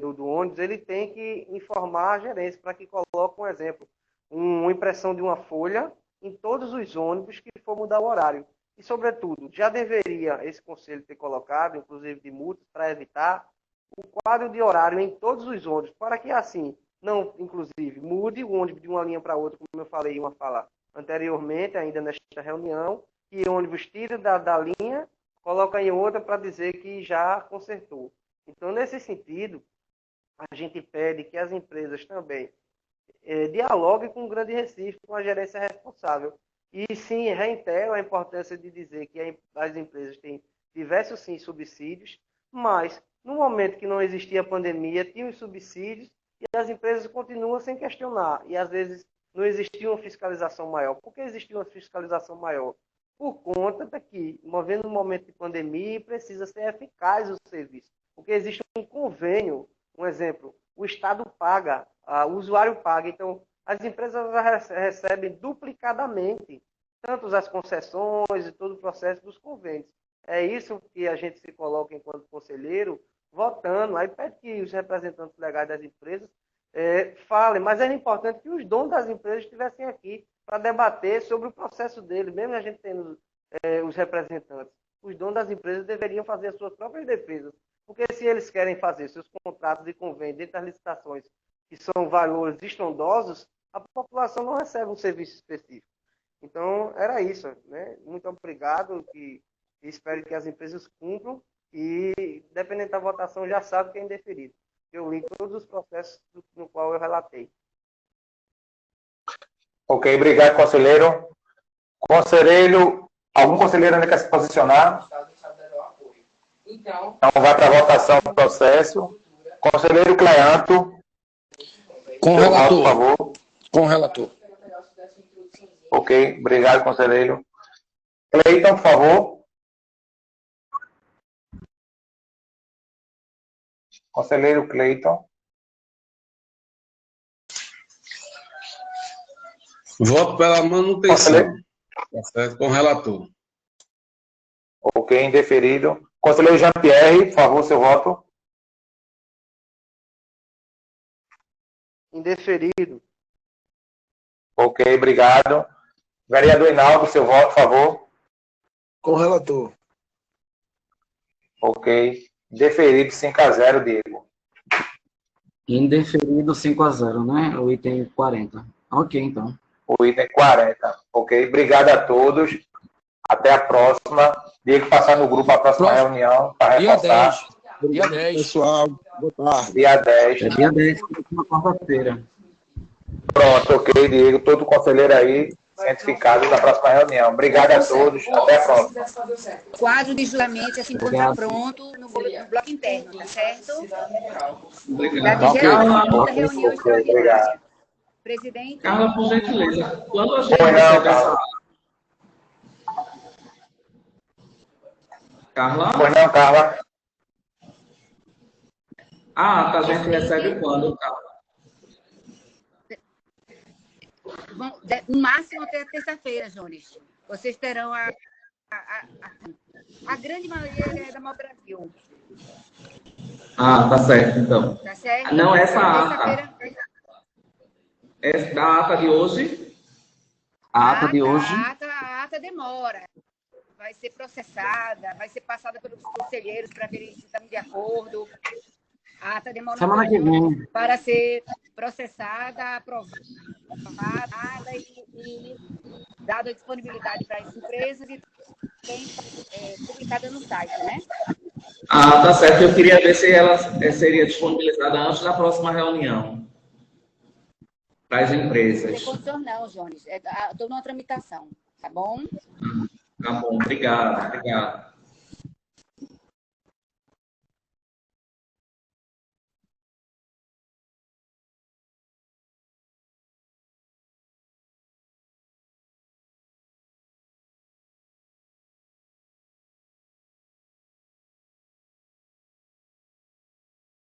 do ônibus, ele tem que informar a gerência para que coloque um exemplo, uma impressão de uma folha em todos os ônibus que for mudar o horário. E, sobretudo, já deveria esse conselho ter colocado, inclusive de multas, para evitar o quadro de horário em todos os ônibus, para que assim, não, inclusive, mude o ônibus de uma linha para outra, como eu falei uma fala anteriormente, ainda nesta reunião, que o ônibus tira da linha, coloca em outra para dizer que já consertou. Então, nesse sentido, a gente pede que as empresas também dialoguem com o Grande Recife, com a gerência responsável. E sim, reitero a importância de dizer que as empresas têm diversos sim subsídios, mas no momento que não existia pandemia, tinham os subsídios e as empresas continuam sem questionar. E às vezes não existia uma fiscalização maior. Por que existia uma fiscalização maior? Por conta de que, movendo um momento de pandemia, precisa ser eficaz o serviço. Porque existe um convênio, um exemplo, o Estado paga, o usuário paga. Então, as empresas recebem duplicadamente tanto as concessões e todo o processo dos convênios. É isso que a gente se coloca enquanto conselheiro, votando. Aí pede que os representantes legais das empresas falem, mas era importante que os donos das empresas estivessem aqui para debater sobre o processo deles, mesmo a gente tendo os representantes. Os donos das empresas deveriam fazer as suas próprias defesas, porque se eles querem fazer seus contratos de convênio dentro das licitações, que são valores estrondosos, a população não recebe um serviço específico. Então, era isso, né? Muito obrigado e espero que as empresas cumpram e, dependendo da votação, já sabe que é indeferido. Eu li todos os processos no qual eu relatei. Ok, obrigado, conselheiro. Conselheiro, algum conselheiro ainda quer se posicionar? Então, vai para a votação do processo. Conselheiro Cleanto. Com o relator. Por favor. Com o relator. Ok, obrigado, conselheiro. Cleiton, por favor. Conselheiro Cleiton. Voto pela manutenção. Tá certo? Com o relator. Ok, indeferido. Conselheiro Jean-Pierre, por favor, seu voto. Indeferido. Ok, obrigado. Vereador Hinaldo, seu voto, por favor. Com o relator. Ok. Deferido 5-0, Diego. Indeferido 5-0, né? O item 40. Ok, então. O item 40. Ok, obrigado a todos. Até a próxima. Diego passar no grupo a próxima reunião para reforçar. Dia 10. Pessoal, boa tarde. Dia 10. É dia 10, na quarta-feira. Pronto, ok, Diego. Todo conselheiro aí cientificado na próxima reunião. Obrigado a todos. Até a próxima. Quadro de julgamento se encontra pronto no bloco interno, tá certo? Obrigado. Da 25ª Ok, reunião obrigado. extraordinária. Presidente. Carla, por gentileza, quando a gente Pois não, recebe Carla. essa... Carla? Pois não, Carla. A gente recebe quando, Carla? No máximo até terça-feira, Jones. Vocês terão a grande maioria é da Mal Brasil. Tá certo, então. Tá certo? Não, essa ata. Da ata de hoje? A ata de hoje. A ata demora. Vai ser processada, vai ser passada pelos conselheiros para verem se estamos de acordo. A ata demora Semana que vem. para ser processada, aprovada e dada a disponibilidade para as empresas e publicada no site, né? Tá certo. Eu queria ver se ela seria disponibilizada antes da próxima reunião para as empresas. Não tem condição não, Jones. Estou numa tramitação, tá bom? Tá bom, obrigado.